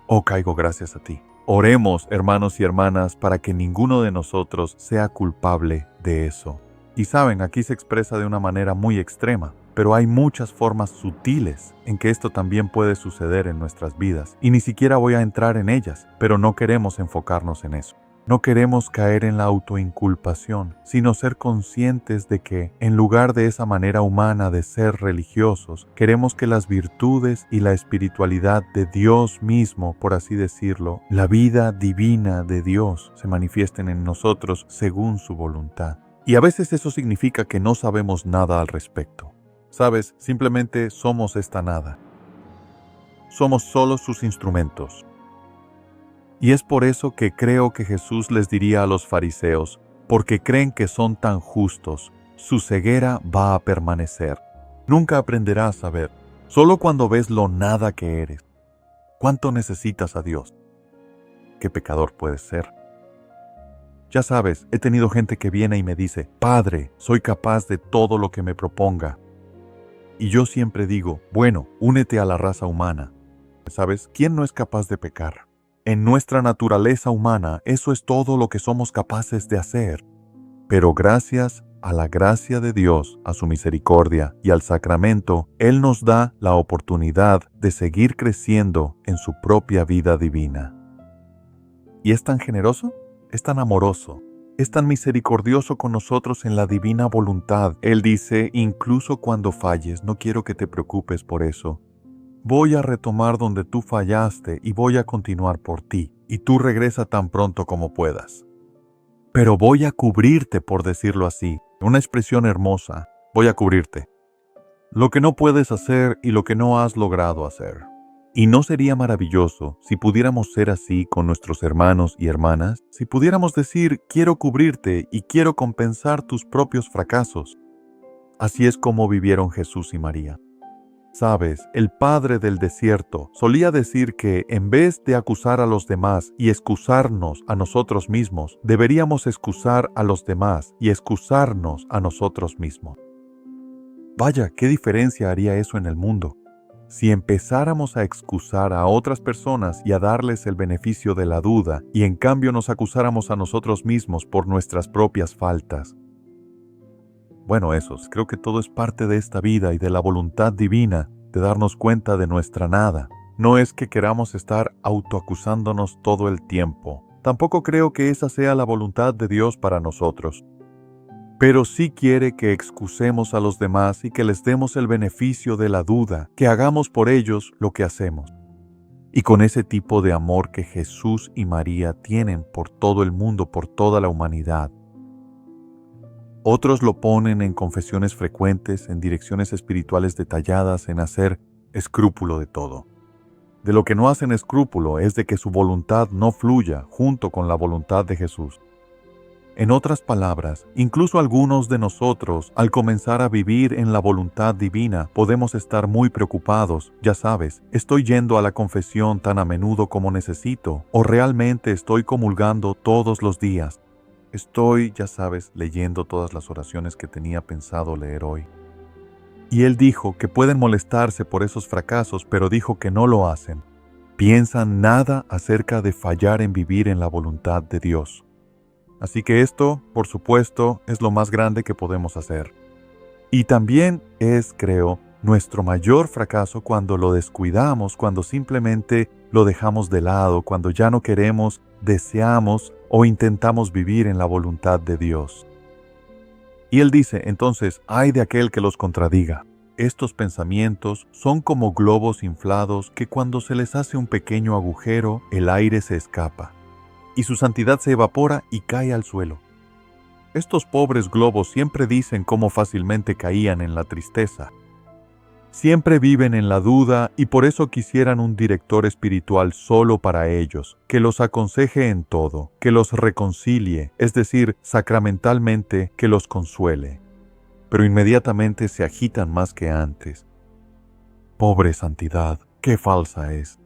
Oh, caigo gracias a ti. Oremos, hermanos y hermanas, para que ninguno de nosotros sea culpable de eso. Y saben, aquí se expresa de una manera muy extrema, pero hay muchas formas sutiles en que esto también puede suceder en nuestras vidas, y ni siquiera voy a entrar en ellas, pero no queremos enfocarnos en eso. No queremos caer en la autoinculpación, sino ser conscientes de que, en lugar de esa manera humana de ser religiosos, queremos que las virtudes y la espiritualidad de Dios mismo, por así decirlo, la vida divina de Dios, se manifiesten en nosotros según su voluntad. Y a veces eso significa que no sabemos nada al respecto. ¿Sabes? Simplemente somos esta nada. Somos solo sus instrumentos. Y es por eso que creo que Jesús les diría a los fariseos, porque creen que son tan justos, su ceguera va a permanecer. Nunca aprenderás a ver, solo cuando ves lo nada que eres. ¿Cuánto necesitas a Dios? ¿Qué pecador puedes ser? Ya sabes, he tenido gente que viene y me dice, Padre, soy capaz de todo lo que me proponga. Y yo siempre digo, bueno, únete a la raza humana. ¿Sabes? ¿Quién no es capaz de pecar? En nuestra naturaleza humana, eso es todo lo que somos capaces de hacer. Pero gracias a la gracia de Dios, a su misericordia y al sacramento, Él nos da la oportunidad de seguir creciendo en su propia vida divina. ¿Y es tan generoso? Es tan amoroso, es tan misericordioso con nosotros en la divina voluntad. Él dice, incluso cuando falles, no quiero que te preocupes por eso. Voy a retomar donde tú fallaste y voy a continuar por ti, y tú regresa tan pronto como puedas. Pero voy a cubrirte, por decirlo así, una expresión hermosa, voy a cubrirte. Lo que no puedes hacer y lo que no has logrado hacer. ¿Y no sería maravilloso si pudiéramos ser así con nuestros hermanos y hermanas? Si pudiéramos decir, quiero cubrirte y quiero compensar tus propios fracasos. Así es como vivieron Jesús y María. Sabes, el padre del desierto solía decir que en vez de acusar a los demás y excusarnos a nosotros mismos, deberíamos excusar a los demás y excusarnos a nosotros mismos. Vaya, ¿qué diferencia haría eso en el mundo? Si empezáramos a excusar a otras personas y a darles el beneficio de la duda, y en cambio nos acusáramos a nosotros mismos por nuestras propias faltas. Bueno, creo que todo es parte de esta vida y de la voluntad divina de darnos cuenta de nuestra nada. No es que queramos estar autoacusándonos todo el tiempo. Tampoco creo que esa sea la voluntad de Dios para nosotros. Pero sí quiere que excusemos a los demás y que les demos el beneficio de la duda, que hagamos por ellos lo que hacemos. Y con ese tipo de amor que Jesús y María tienen por todo el mundo, por toda la humanidad. Otros lo ponen en confesiones frecuentes, en direcciones espirituales detalladas, en hacer escrúpulo de todo. De lo que no hacen escrúpulo es de que su voluntad no fluya junto con la voluntad de Jesús. En otras palabras, incluso algunos de nosotros, al comenzar a vivir en la voluntad divina, podemos estar muy preocupados. Ya sabes, ¿estoy yendo a la confesión tan a menudo como necesito? ¿O realmente estoy comulgando todos los días? Estoy, ya sabes, leyendo todas las oraciones que tenía pensado leer hoy. Y él dijo que pueden molestarse por esos fracasos, pero dijo que no lo hacen. Piensan nada acerca de fallar en vivir en la voluntad de Dios. Así que esto, por supuesto, es lo más grande que podemos hacer. Y también es, creo, nuestro mayor fracaso cuando lo descuidamos, cuando simplemente lo dejamos de lado, cuando ya no queremos, deseamos o intentamos vivir en la voluntad de Dios. Y él dice, entonces, ay de aquel que los contradiga. Estos pensamientos son como globos inflados que cuando se les hace un pequeño agujero, el aire se escapa. Y su santidad se evapora y cae al suelo. Estos pobres globos siempre dicen cómo fácilmente caían en la tristeza. Siempre viven en la duda y por eso quisieran un director espiritual solo para ellos, que los aconseje en todo, que los reconcilie, es decir, sacramentalmente que los consuele. Pero inmediatamente se agitan más que antes. Pobre santidad, qué falsa es.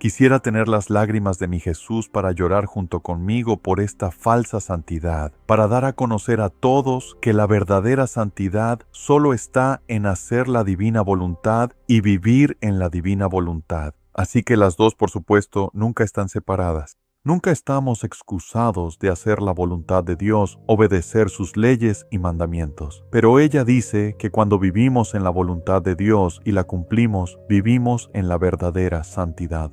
Quisiera tener las lágrimas de mi Jesús para llorar junto conmigo por esta falsa santidad, para dar a conocer a todos que la verdadera santidad solo está en hacer la divina voluntad y vivir en la divina voluntad. Así que las dos, por supuesto, nunca están separadas. Nunca estamos excusados de hacer la voluntad de Dios, obedecer sus leyes y mandamientos. Pero ella dice que cuando vivimos en la voluntad de Dios y la cumplimos, vivimos en la verdadera santidad.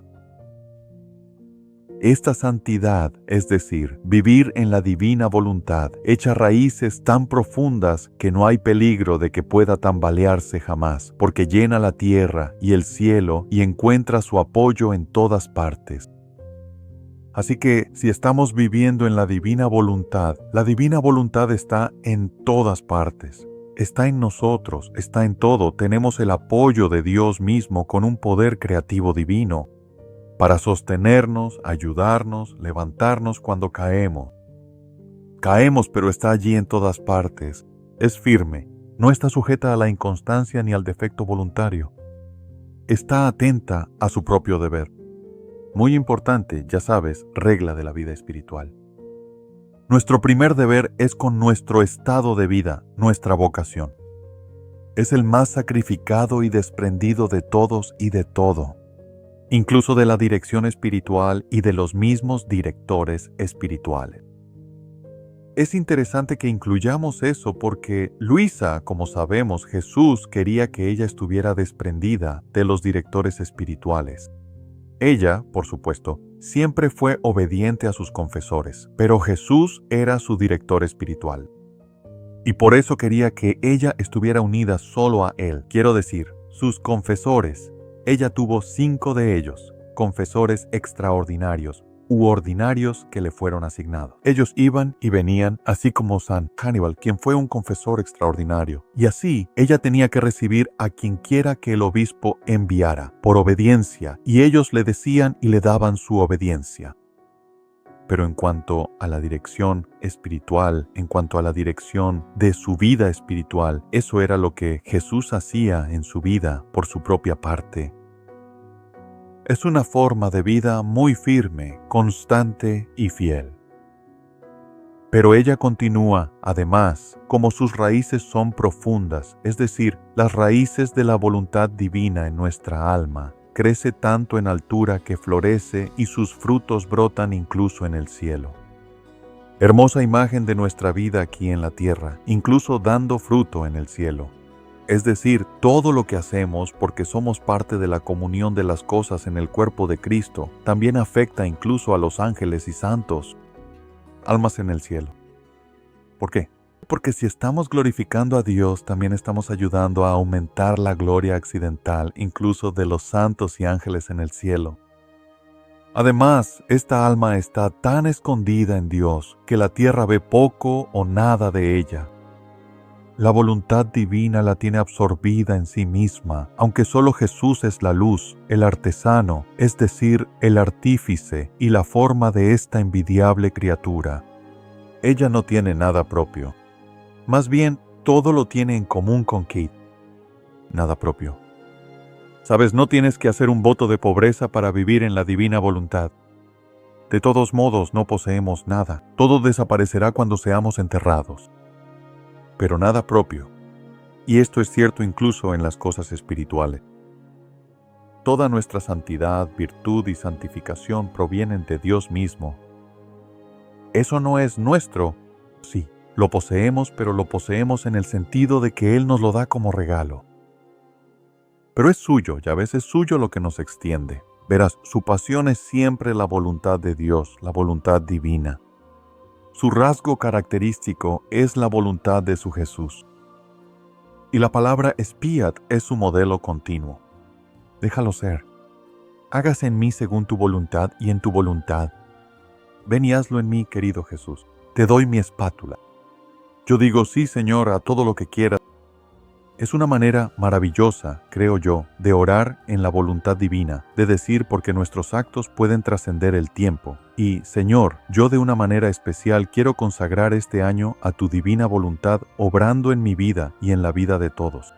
Esta santidad, es decir, vivir en la divina voluntad, echa raíces tan profundas que no hay peligro de que pueda tambalearse jamás, porque llena la tierra y el cielo y encuentra su apoyo en todas partes. Así que, si estamos viviendo en la divina voluntad está en todas partes. Está en nosotros, está en todo. Tenemos el apoyo de Dios mismo con un poder creativo divino para sostenernos, ayudarnos, levantarnos cuando caemos. Caemos, pero está allí en todas partes. Es firme, no está sujeta a la inconstancia ni al defecto voluntario. Está atenta a su propio deber. Muy importante, ya sabes, regla de la vida espiritual. Nuestro primer deber es con nuestro estado de vida, nuestra vocación. Es el más sacrificado y desprendido de todos y de todo, incluso de la dirección espiritual y de los mismos directores espirituales. Es interesante que incluyamos eso porque Luisa, como sabemos, Jesús quería que ella estuviera desprendida de los directores espirituales. Ella, por supuesto, siempre fue obediente a sus confesores, pero Jesús era su director espiritual. Y por eso quería que ella estuviera unida solo a él. Quiero decir, sus confesores. Ella tuvo 5 de ellos, confesores extraordinarios u ordinarios que le fueron asignados. Ellos iban y venían, así como San Hannibal, quien fue un confesor extraordinario. Y así, ella tenía que recibir a quien quiera que el obispo enviara, por obediencia, y ellos le decían y le daban su obediencia. Pero en cuanto a la dirección espiritual, en cuanto a la dirección de su vida espiritual, eso era lo que Jesús hacía en su vida por su propia parte. Es una forma de vida muy firme, constante y fiel. Pero ella continúa, además, como sus raíces son profundas, es decir, las raíces de la voluntad divina en nuestra alma, crece tanto en altura que florece y sus frutos brotan incluso en el cielo. Hermosa imagen de nuestra vida aquí en la tierra, incluso dando fruto en el cielo. Es decir, todo lo que hacemos porque somos parte de la comunión de las cosas en el cuerpo de Cristo, también afecta incluso a los ángeles y santos, almas en el cielo. ¿Por qué? Porque si estamos glorificando a Dios, también estamos ayudando a aumentar la gloria accidental, incluso de los santos y ángeles en el cielo. Además, esta alma está tan escondida en Dios que la tierra ve poco o nada de ella. La voluntad divina la tiene absorbida en sí misma, aunque solo Jesús es la luz, el artesano, es decir, el artífice y la forma de esta envidiable criatura. Ella no tiene nada propio. Más bien, todo lo tiene en común con Kate. Nada propio. Sabes, no tienes que hacer un voto de pobreza para vivir en la divina voluntad. De todos modos, no poseemos nada. Todo desaparecerá cuando seamos enterrados. Pero nada propio. Y esto es cierto incluso en las cosas espirituales. Toda nuestra santidad, virtud y santificación provienen de Dios mismo. Eso no es nuestro, sí. Lo poseemos, pero lo poseemos en el sentido de que Él nos lo da como regalo. Pero es suyo, ya ves, es suyo lo que nos extiende. Verás, su pasión es siempre la voluntad de Dios, la voluntad divina. Su rasgo característico es la voluntad de su Jesús. Y la palabra espiat es su modelo continuo. Déjalo ser. Hágase en mí según tu voluntad y en tu voluntad. Ven y hazlo en mí, querido Jesús. Te doy mi espátula. Yo digo sí, Señor, a todo lo que quieras. Es una manera maravillosa, creo yo, de orar en la voluntad divina, de decir porque nuestros actos pueden trascender el tiempo. Y, Señor, yo de una manera especial quiero consagrar este año a tu divina voluntad, obrando en mi vida y en la vida de todos.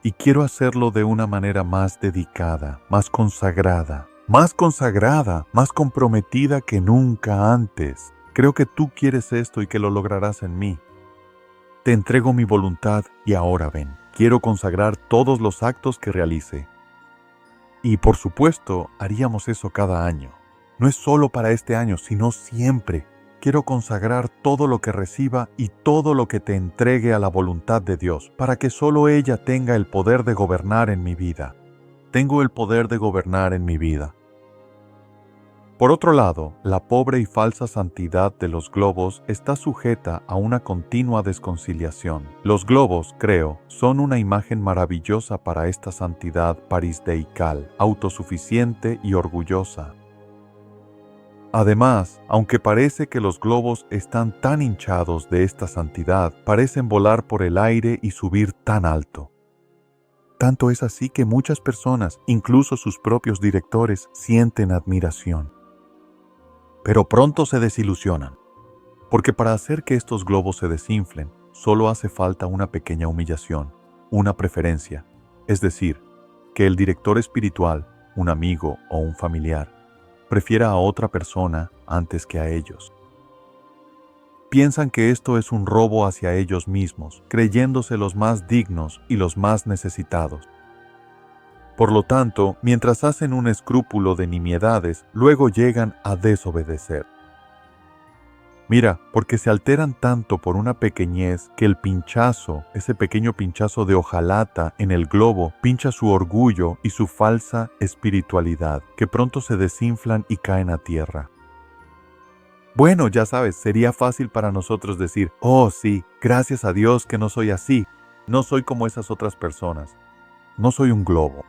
Y quiero hacerlo de una manera más dedicada, más consagrada, más comprometida que nunca antes. Creo que tú quieres esto y que lo lograrás en mí. Te entrego mi voluntad y ahora ven. Quiero consagrar todos los actos que realice. Y por supuesto, haríamos eso cada año. No es solo para este año, sino siempre. Quiero consagrar todo lo que reciba y todo lo que te entregue a la voluntad de Dios, para que solo ella tenga el poder de gobernar en mi vida. Tengo el poder de gobernar en mi vida. Por otro lado, la pobre y falsa santidad de los globos está sujeta a una continua desconciliación. Los globos, creo, son una imagen maravillosa para esta santidad parisdeical, autosuficiente y orgullosa. Además, aunque parece que los globos están tan hinchados de esta santidad, parecen volar por el aire y subir tan alto. Tanto es así que muchas personas, incluso sus propios directores, sienten admiración. Pero pronto se desilusionan. Porque para hacer que estos globos se desinflen, solo hace falta una pequeña humillación, una preferencia, es decir, que el director espiritual, un amigo o un familiar, prefiera a otra persona antes que a ellos. Piensan que esto es un robo hacia ellos mismos, creyéndose los más dignos y los más necesitados. Por lo tanto, mientras hacen un escrúpulo de nimiedades, luego llegan a desobedecer. Mira, porque se alteran tanto por una pequeñez que el pinchazo, ese pequeño pinchazo de hojalata en el globo, pincha su orgullo y su falsa espiritualidad, que pronto se desinflan y caen a tierra. Bueno, ya sabes, sería fácil para nosotros decir, oh sí, gracias a Dios que no soy así, no soy como esas otras personas, no soy un globo.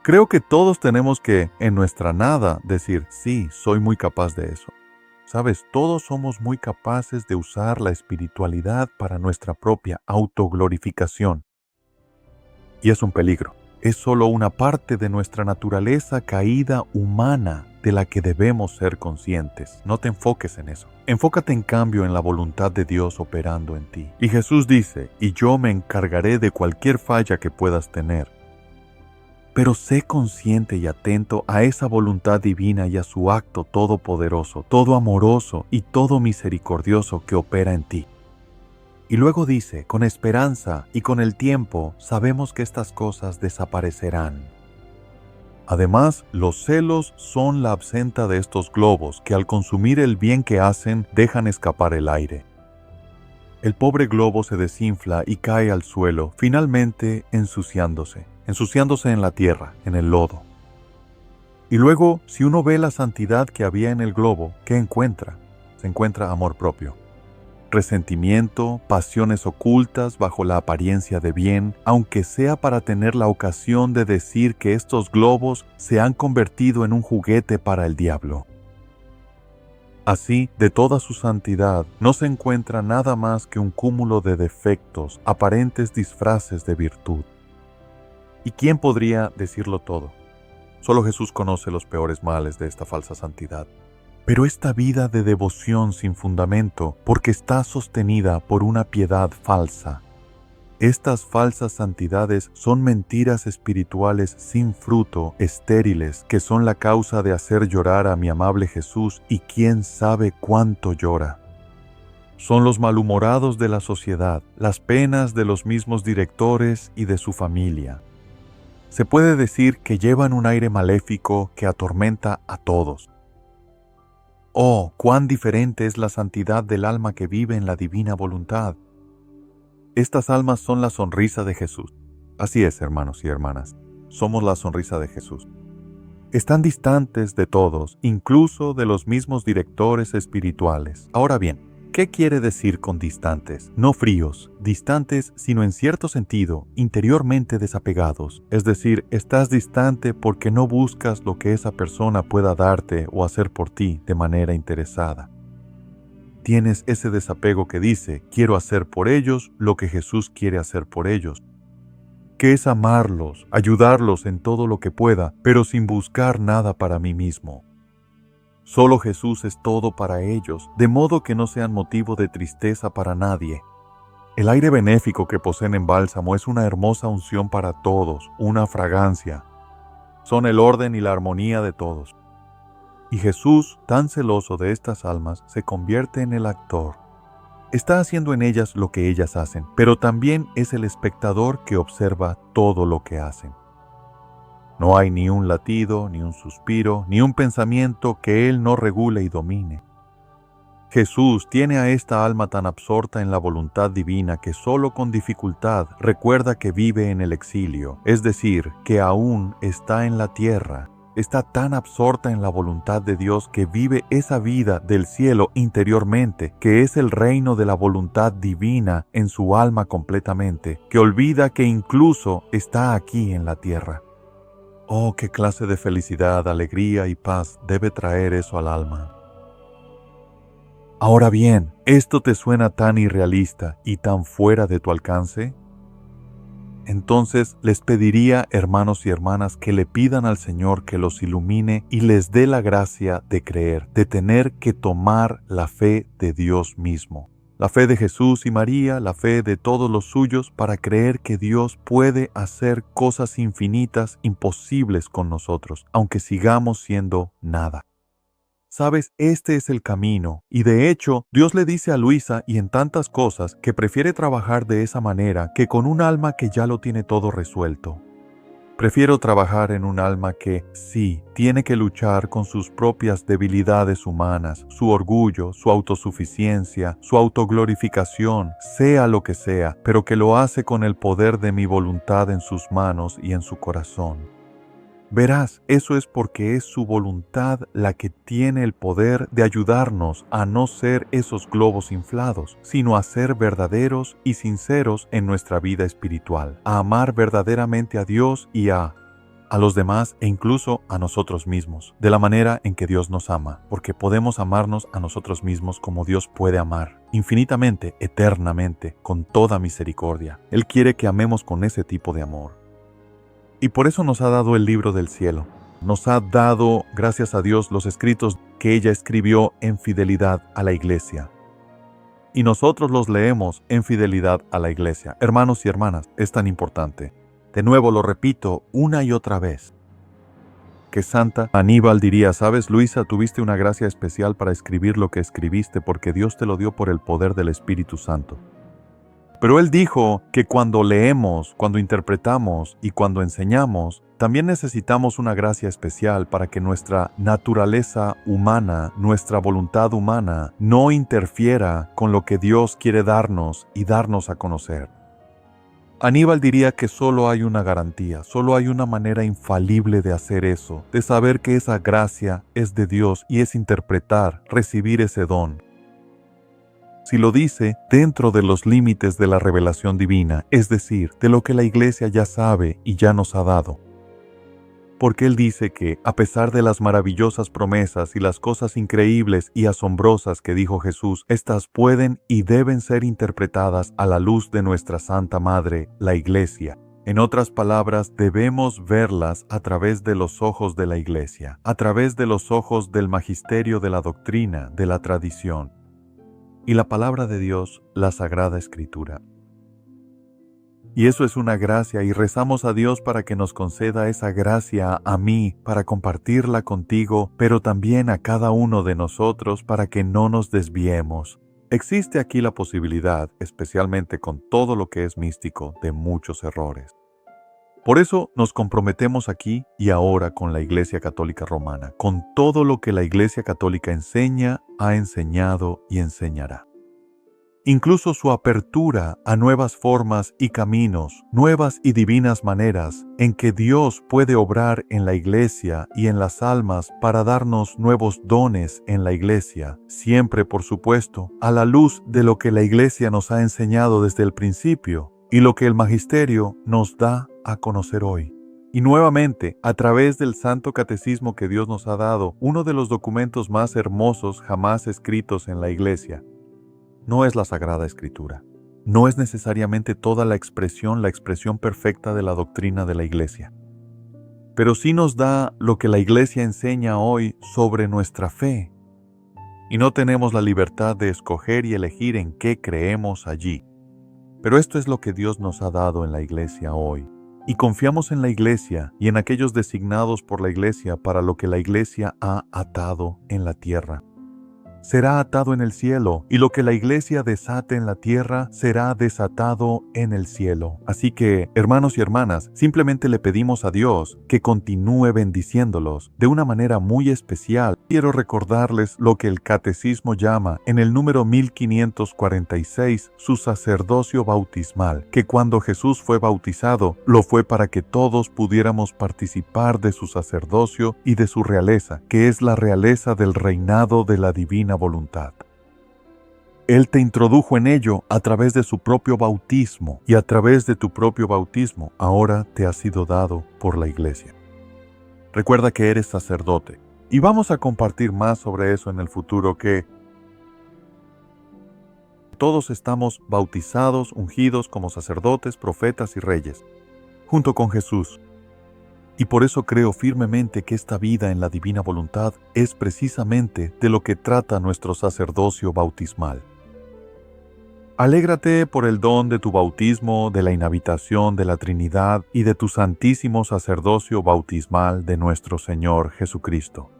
Creo que todos tenemos que, en nuestra nada, decir, sí, soy muy capaz de eso. Sabes, todos somos muy capaces de usar la espiritualidad para nuestra propia autoglorificación. Y es un peligro. Es solo una parte de nuestra naturaleza caída humana de la que debemos ser conscientes. No te enfoques en eso. Enfócate en cambio en la voluntad de Dios operando en ti. Y Jesús dice, y yo me encargaré de cualquier falla que puedas tener. Pero sé consciente y atento a esa voluntad divina y a su acto todopoderoso, todo amoroso y todo misericordioso que opera en ti. Y luego dice, con esperanza y con el tiempo sabemos que estas cosas desaparecerán. Además, los celos son la absenta de estos globos que al consumir el bien que hacen dejan escapar el aire. El pobre globo se desinfla y cae al suelo, finalmente ensuciándose en la tierra, en el lodo. Y luego, si uno ve la santidad que había en el globo, ¿qué encuentra? Se encuentra amor propio. Resentimiento, pasiones ocultas bajo la apariencia de bien, aunque sea para tener la ocasión de decir que estos globos se han convertido en un juguete para el diablo. Así, de toda su santidad, no se encuentra nada más que un cúmulo de defectos, aparentes disfraces de virtud. ¿Y quién podría decirlo todo? Solo Jesús conoce los peores males de esta falsa santidad. Pero esta vida de devoción sin fundamento, porque está sostenida por una piedad falsa. Estas falsas santidades son mentiras espirituales sin fruto, estériles, que son la causa de hacer llorar a mi amable Jesús y quién sabe cuánto llora. Son los malhumorados de la sociedad, las penas de los mismos directores y de su familia. Se puede decir que llevan un aire maléfico que atormenta a todos. Oh, cuán diferente es la santidad del alma que vive en la divina voluntad. Estas almas son la sonrisa de Jesús. Así es, hermanos y hermanas, somos la sonrisa de Jesús. Están distantes de todos, incluso de los mismos directores espirituales. Ahora bien, ¿qué quiere decir con distantes? No fríos, distantes, sino en cierto sentido, interiormente desapegados. Es decir, estás distante porque no buscas lo que esa persona pueda darte o hacer por ti de manera interesada. Tienes ese desapego que dice, quiero hacer por ellos lo que Jesús quiere hacer por ellos. Que es amarlos, ayudarlos en todo lo que pueda, pero sin buscar nada para mí mismo. Solo Jesús es todo para ellos, de modo que no sean motivo de tristeza para nadie. El aire benéfico que poseen en Bálsamo es una hermosa unción para todos, una fragancia. Son el orden y la armonía de todos. Y Jesús, tan celoso de estas almas, se convierte en el actor. Está haciendo en ellas lo que ellas hacen, pero también es el espectador que observa todo lo que hacen. No hay ni un latido, ni un suspiro, ni un pensamiento que Él no regule y domine. Jesús tiene a esta alma tan absorta en la voluntad divina que solo con dificultad recuerda que vive en el exilio, es decir, que aún está en la tierra. Está tan absorta en la voluntad de Dios que vive esa vida del cielo interiormente, que es el reino de la voluntad divina en su alma completamente, que olvida que incluso está aquí en la tierra. Oh, qué clase de felicidad, alegría y paz debe traer eso al alma. Ahora bien, ¿esto te suena tan irrealista y tan fuera de tu alcance? entonces les pediría, hermanos y hermanas, que le pidan al Señor que los ilumine y les dé la gracia de creer, de tener que tomar la fe de Dios mismo. La fe de Jesús y María, la fe de todos los suyos, para creer que Dios puede hacer cosas infinitas, imposibles con nosotros, aunque sigamos siendo nada. Sabes, este es el camino, y de hecho, Dios le dice a Luisa y en tantas cosas que prefiere trabajar de esa manera que con un alma que ya lo tiene todo resuelto. Prefiero trabajar en un alma que, sí, tiene que luchar con sus propias debilidades humanas, su orgullo, su autosuficiencia, su autoglorificación, sea lo que sea, pero que lo hace con el poder de mi voluntad en sus manos y en su corazón. Verás, eso es porque es su voluntad la que tiene el poder de ayudarnos a no ser esos globos inflados, sino a ser verdaderos y sinceros en nuestra vida espiritual, a amar verdaderamente a Dios y a los demás e incluso a nosotros mismos, de la manera en que Dios nos ama, porque podemos amarnos a nosotros mismos como Dios puede amar, infinitamente, eternamente, con toda misericordia. Él quiere que amemos con ese tipo de amor. Y por eso nos ha dado el libro del cielo. Nos ha dado, gracias a Dios, los escritos que ella escribió en fidelidad a la iglesia. Y nosotros los leemos en fidelidad a la iglesia. Hermanos y hermanas, es tan importante. De nuevo lo repito una y otra vez. Que Santa Aníbal diría, ¿sabes, Luisa? Tuviste una gracia especial para escribir lo que escribiste porque Dios te lo dio por el poder del Espíritu Santo. Pero él dijo que cuando leemos, cuando interpretamos y cuando enseñamos, también necesitamos una gracia especial para que nuestra naturaleza humana, nuestra voluntad humana, no interfiera con lo que Dios quiere darnos y darnos a conocer. Aníbal diría que solo hay una garantía, solo hay una manera infalible de hacer eso, de saber que esa gracia es de Dios y es interpretar, recibir ese don. Si lo dice dentro de los límites de la revelación divina, es decir, de lo que la Iglesia ya sabe y ya nos ha dado. Porque Él dice que, a pesar de las maravillosas promesas y las cosas increíbles y asombrosas que dijo Jesús, estas pueden y deben ser interpretadas a la luz de nuestra Santa Madre, la Iglesia. En otras palabras, debemos verlas a través de los ojos de la Iglesia, a través de los ojos del magisterio de la doctrina, de la tradición. Y la palabra de Dios, la Sagrada Escritura. Y eso es una gracia y rezamos a Dios para que nos conceda esa gracia a mí, para compartirla contigo, pero también a cada uno de nosotros para que no nos desviemos. Existe aquí la posibilidad, especialmente con todo lo que es místico, de muchos errores. Por eso nos comprometemos aquí y ahora con la Iglesia Católica Romana, con todo lo que la Iglesia Católica enseña, ha enseñado y enseñará. Incluso su apertura a nuevas formas y caminos, nuevas y divinas maneras en que Dios puede obrar en la Iglesia y en las almas para darnos nuevos dones en la Iglesia, siempre, por supuesto, a la luz de lo que la Iglesia nos ha enseñado desde el principio y lo que el Magisterio nos da a conocer hoy. Y nuevamente, a través del Santo Catecismo que Dios nos ha dado, uno de los documentos más hermosos jamás escritos en la Iglesia. No es la Sagrada Escritura. No es necesariamente toda la expresión perfecta de la doctrina de la Iglesia. Pero sí nos da lo que la Iglesia enseña hoy sobre nuestra fe. Y no tenemos la libertad de escoger y elegir en qué creemos allí. Pero esto es lo que Dios nos ha dado en la Iglesia hoy. Y confiamos en la Iglesia y en aquellos designados por la Iglesia para lo que la Iglesia ha atado en la tierra. Será atado en el cielo, y lo que la Iglesia desate en la tierra será desatado en el cielo. Así que, hermanos y hermanas, simplemente le pedimos a Dios que continúe bendiciéndolos de una manera muy especial. Quiero recordarles lo que el Catecismo llama en el número 1546 su sacerdocio bautismal, que cuando Jesús fue bautizado, lo fue para que todos pudiéramos participar de su sacerdocio y de su realeza, que es la realeza del reinado de la divina voluntad. Él te introdujo en ello a través de su propio bautismo, y a través de tu propio bautismo ahora te ha sido dado por la Iglesia. Recuerda que eres sacerdote, y vamos a compartir más sobre eso en el futuro, que Todos estamos bautizados, ungidos como sacerdotes, profetas y reyes, junto con Jesús. Y por eso creo firmemente que esta vida en la divina voluntad es precisamente de lo que trata nuestro sacerdocio bautismal. Alégrate por el don de tu bautismo, de la inhabitación de la Trinidad y de tu santísimo sacerdocio bautismal de nuestro Señor Jesucristo.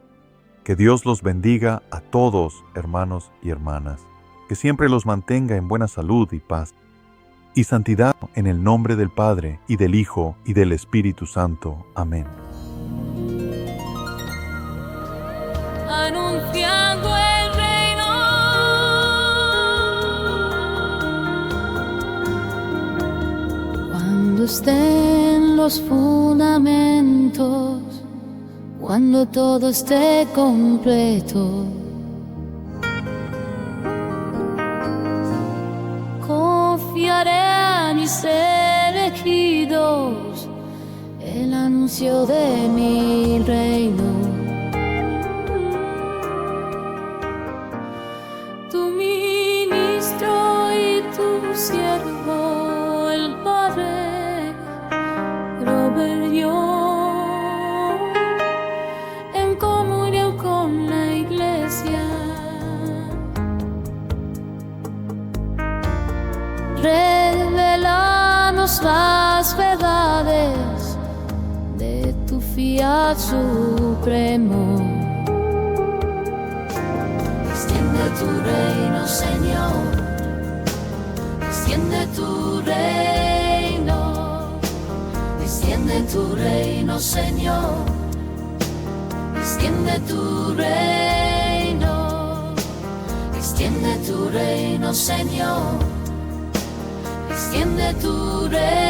Que Dios los bendiga a todos, hermanos y hermanas, que siempre los mantenga en buena salud y paz, y santidad en el nombre del Padre, y del Hijo, y del Espíritu Santo. Amén. Anunciando el reino, cuando estén los fundamentos, cuando todo esté completo, confiaré a mis elegidos el anuncio de mi reino. Tu ministro y tu siervo, el Padre Robert Young, en comunión con la Iglesia, revelanos las verdades de tu fiat supremo. Extiende tu reino, Señor, extiende tu reino, extiende tu reino, Señor, extiende tu reino, extiende tu reino, Señor, extiende tu reino.